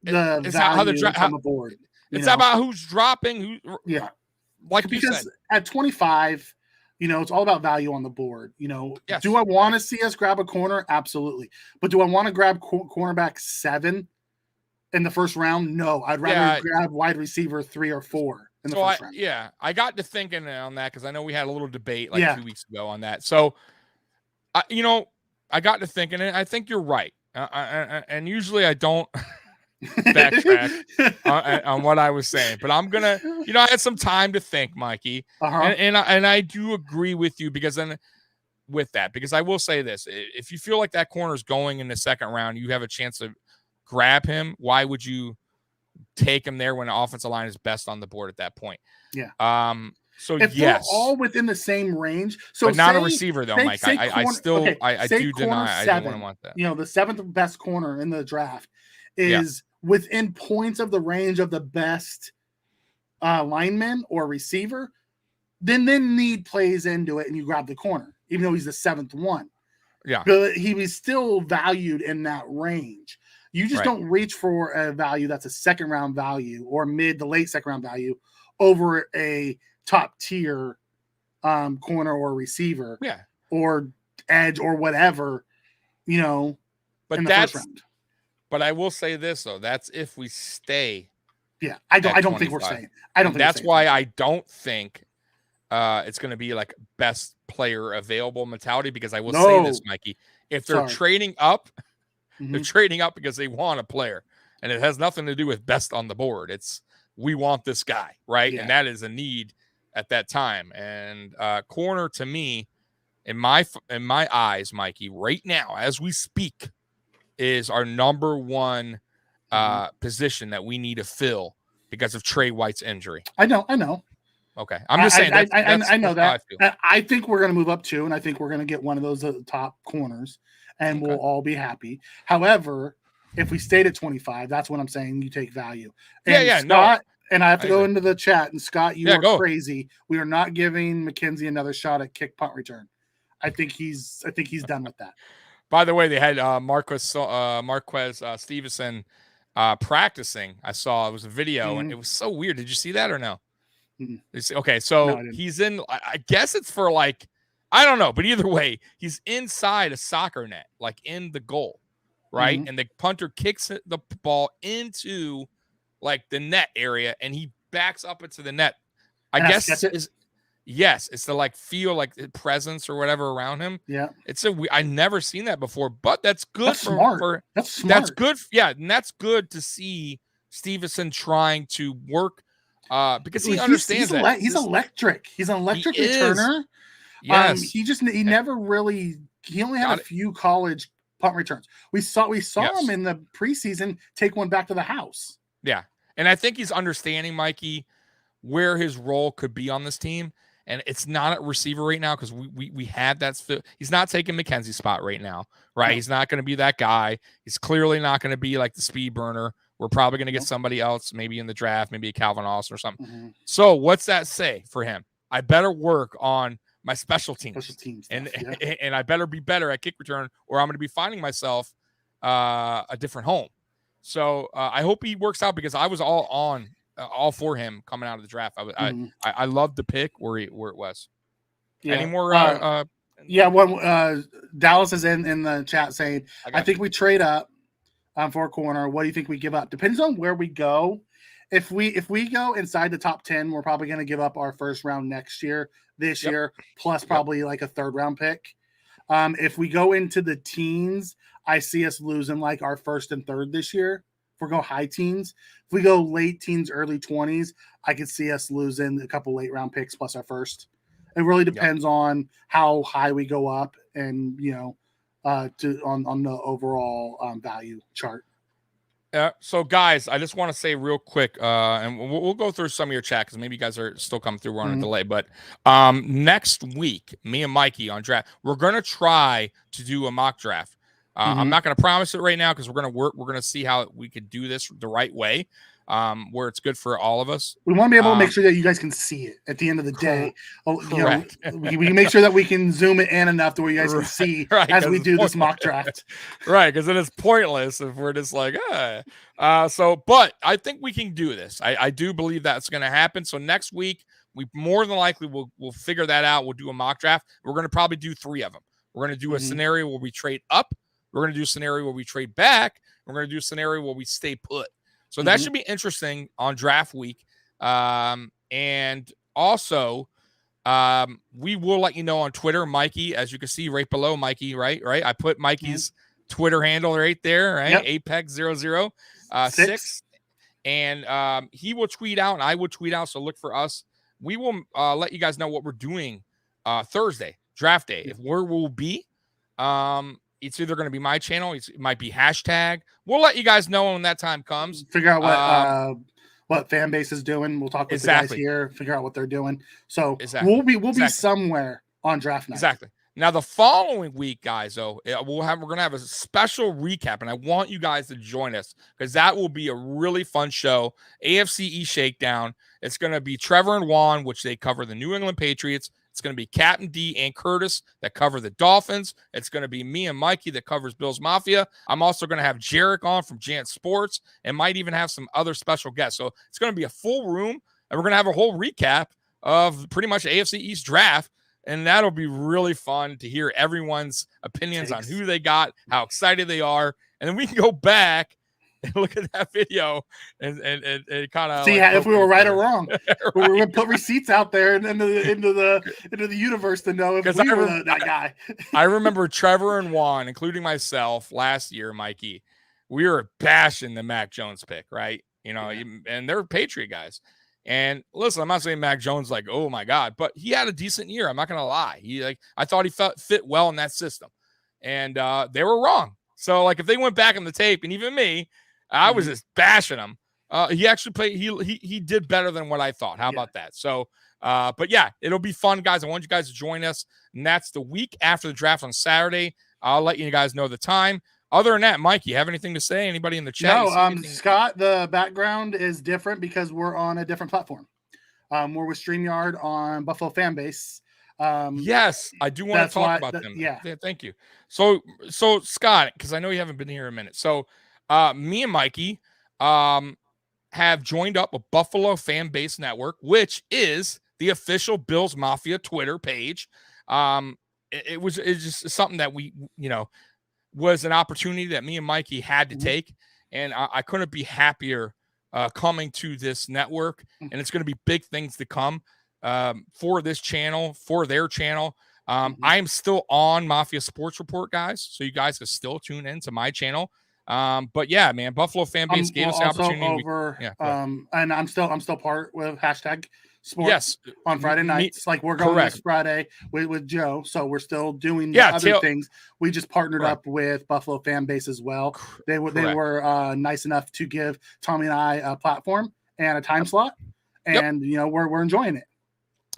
the on the board. It's about who's dropping.
Because at 25, it's all about value on the board. Do I want to see us grab a corner? Absolutely. But do I want to grab cornerback 7 in the first round? No, I'd rather grab wide receiver 3 or 4 in the first round.
Yeah, I got to thinking on that because I know we had a little debate 2 weeks ago on that. So, I got to thinking, and I think you're right. And usually I don't backtrack on what I was saying, but I'm gonna, I had some time to think, Mikey, and I do agree with you because I will say this: if you feel like that corner is going in the second round, you have a chance to grab him. Why would you take him there when the offensive line is best on the board at that point?
Yeah.
So
if they're all within the same range, so
but not a receiver though, Mike. I do deny.
7,
I don't want that.
The 7th best corner in the draft is within points of the range of the best lineman or receiver. Then need plays into it, and you grab the corner, even though he's the 7th one.
Yeah,
but he was still valued in that range. You just don't reach for a value that's a second round value or mid to late second round value over a top tier corner or receiver or edge or whatever,
but
in the first round.
But I will say this though, that's if we stay.
Yeah. I don't think we're staying.
That's why I don't think it's going to be like best player available mentality, because I will say this, Mikey, if they're trading up, they're trading up because they want a player, and it has nothing to do with best on the board. It's, we want this guy, right? Yeah. And that is a need at that time. And corner, to me, in my eyes, Mikey, right now as we speak, is our number one position that we need to fill because of Trey White's injury.
I know.
Okay, I'm just saying.
I know that. I think we're going to move up 2, and I think we're going to get one of those top corners, and we'll all be happy. However, if we stayed at 25, that's what I'm saying. You take value. And And I have to
I
go
agree.
into the chat. And Scott, you
Yeah,
are
go.
crazy. We are not giving McKenzie another shot at kick punt return. I think he's done with that.
By the way, they had Marquez Stevenson practicing. I saw it was a video, and it was so weird. Did you see that or no? Okay, so
No, I didn't.
he's in. I guess it's for like, I don't know, but either way, he's inside a soccer net, like in the goal, right? And the punter kicks the ball into like the net area, and he backs up into the net. I guess yes, it's to like feel like presence or whatever around him.
Yeah,
I never seen that before, but that's good.
That's smart. That's smart.
That's good. Yeah, and that's good to see Stevenson trying to work because he understands that
he's electric. He's an electric returner.
Yes.
He never really. He only had a few college punt returns. We saw him in the preseason take one back to the house.
Yeah, and I think he's understanding, Mikey, where his role could be on this team. And it's not a receiver right now because we had that. He's not taking McKenzie's spot right now, right? No. He's not going to be that guy. He's clearly not going to be like the speed burner. We're probably going to get somebody else, maybe in the draft, maybe a Calvin Austin or something. So what's that say for him? I better work on my special teams stuff, and I better be better at kick return, or I'm going to be finding myself a different home. So I hope he works out because I was all for him coming out of the draft. I loved the pick where it was. Yeah. Any more?
Dallas is in the chat saying, I think we trade up for a corner. What do you think we give up? Depends on where we go. If we go inside the top 10, we're probably going to give up our first round next year, this year, plus probably like a third round pick. If we go into the teens, I see us losing like our first and third this year. If we go high teens, if we go late teens, early 20s, I could see us losing a couple late round picks plus our first. It really depends on how high we go up and, on the overall value chart.
So guys, I just want to say real quick, and we'll go through some of your chat because maybe you guys are still coming through. We're on a delay, but next week, me and Mikey on draft, we're going to try to do a mock draft. I'm not going to promise it right now because we're going to work. We're going to see how we could do this the right way, where it's good for all of us.
We want to be able to make sure that you guys can see it at the end of the day. Correct. We make sure that we can zoom it in enough to where you guys can see as we do this mock draft.
Right, because then it's pointless if we're just like, but I think we can do this. I do believe that's going to happen. So next week, we more than likely we'll figure that out. We'll do a mock draft. We're going to probably do 3 of them. We're going to do a scenario where we trade up. We're going to do a scenario where we trade back. We're going to do a scenario where we stay put. So that should be interesting on draft week. And also, we will let you know on Twitter, Mikey, as you can see right below Mikey, right? I put Mikey's Twitter handle right there, right? Yep. Apex006. And he will tweet out and I will tweet out. So look for us. We will let you guys know what we're doing Thursday, draft day. If where we'll be, it's either going to be my channel. It might be hashtag. We'll let you guys know when that time comes.
Figure out what fan base is doing. We'll talk with the guys here. Figure out what they're doing. So we'll be somewhere on draft night.
Exactly. Now the following week, guys, though, we're going to have a special recap, and I want you guys to join us because that will be a really fun show. AFC East Shakedown. It's going to be Trevor and Juan, which they cover the New England Patriots. It's going to be Captain D and Curtis that cover the Dolphins. It's going to be me and Mikey that covers Bills Mafia. I'm also going to have Jarek on from Jant Sports and might even have some other special guests. So it's going to be a full room, and we're going to have a whole recap of pretty much AFC East draft, and that'll be really fun to hear everyone's opinions on who they got, how excited they are, and then we can go back and look at that video and kind of
see if we were right or wrong. We're gonna put receipts out there and into the universe to know if we were that guy.
I remember Trevor and Juan, including myself, last year, Mikey. We were bashing the Mac Jones pick, right? And they're Patriot guys. And listen, I'm not saying Mac Jones like, oh my God, but he had a decent year. I'm not gonna lie. I thought he fit well in that system, and they were wrong. So like if they went back on the tape, and even me, I was just bashing him. He actually played. He did better than what I thought. How about that? So, but yeah, it'll be fun, guys. I want you guys to join us. And that's the week after the draft on Saturday. I'll let you guys know the time. Other than that, Mike, you have anything to say? Anybody in the chat?
No, Scott, the background is different because we're on a different platform. We're with StreamYard on Buffalo Fanbase.
Yes, I do want to talk about them.
Yeah,
thank you. So Scott, because I know you haven't been here a minute. So me and Mikey have joined up with Buffalo Fanbase Network, which is the official Bills Mafia Twitter page. It's just something that we, was an opportunity that me and Mikey had to take, and I couldn't be happier coming to this network, and it's going to be big things to come for this channel, for their channel. I am still on Mafia Sports Report, guys, so you guys can still tune in to my channel. But yeah, man, Buffalo Fanbase gave us the opportunity.
And I'm still part with hashtag Sports on Friday nights. Like we're going this Friday with Joe, so we're still doing other things. We just partnered up with Buffalo Fanbase as well. They were nice enough to give Tommy and I a platform and a time slot, and we're enjoying it.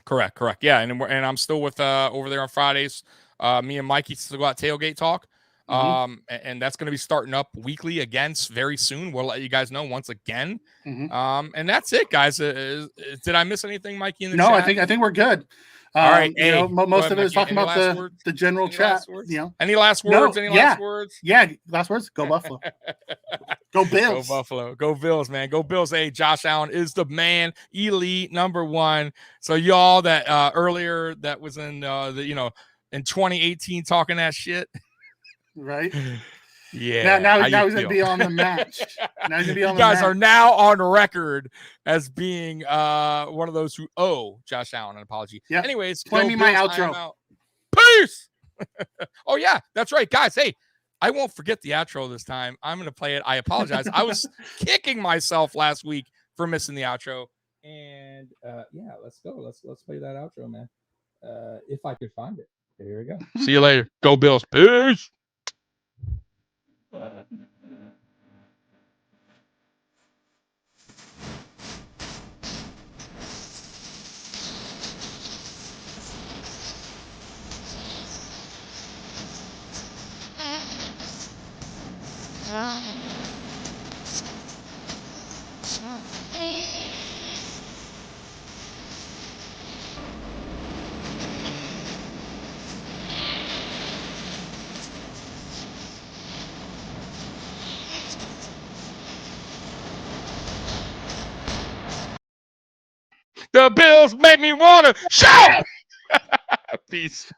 Correct. Yeah, and I'm still with over there on Fridays. Me and Mikey still got tailgate talk. And that's going to be starting up weekly again very soon. We'll let you guys know once again. And that's it, guys. Did I miss anything, Mikey? In the chat?
I think we're good.
All right.
Most of it is talking about the general chat.
Any last words? Last words?
Yeah, last words. Go Buffalo. Go Bills.
Go Buffalo. Go Bills, man. Go Bills. Hey, Josh Allen is the man. Elite #1. So y'all that earlier that was in in 2018 talking that shit.
Right.
Yeah.
Now he's gonna be on the match. Now he's gonna be on
you guys are now on record as being one of those who owe Josh Allen an apology.
Yeah.
Anyways,
play me my outro.
Peace. Oh yeah, that's right, guys. Hey, I won't forget the outro this time. I'm gonna play it. I apologize. I was kicking myself last week for missing the outro. And let's go. Let's play that outro, man. If I could find it. Here we go. See you later. Go Bills. Peace. The Bills make me want to shout. Peace.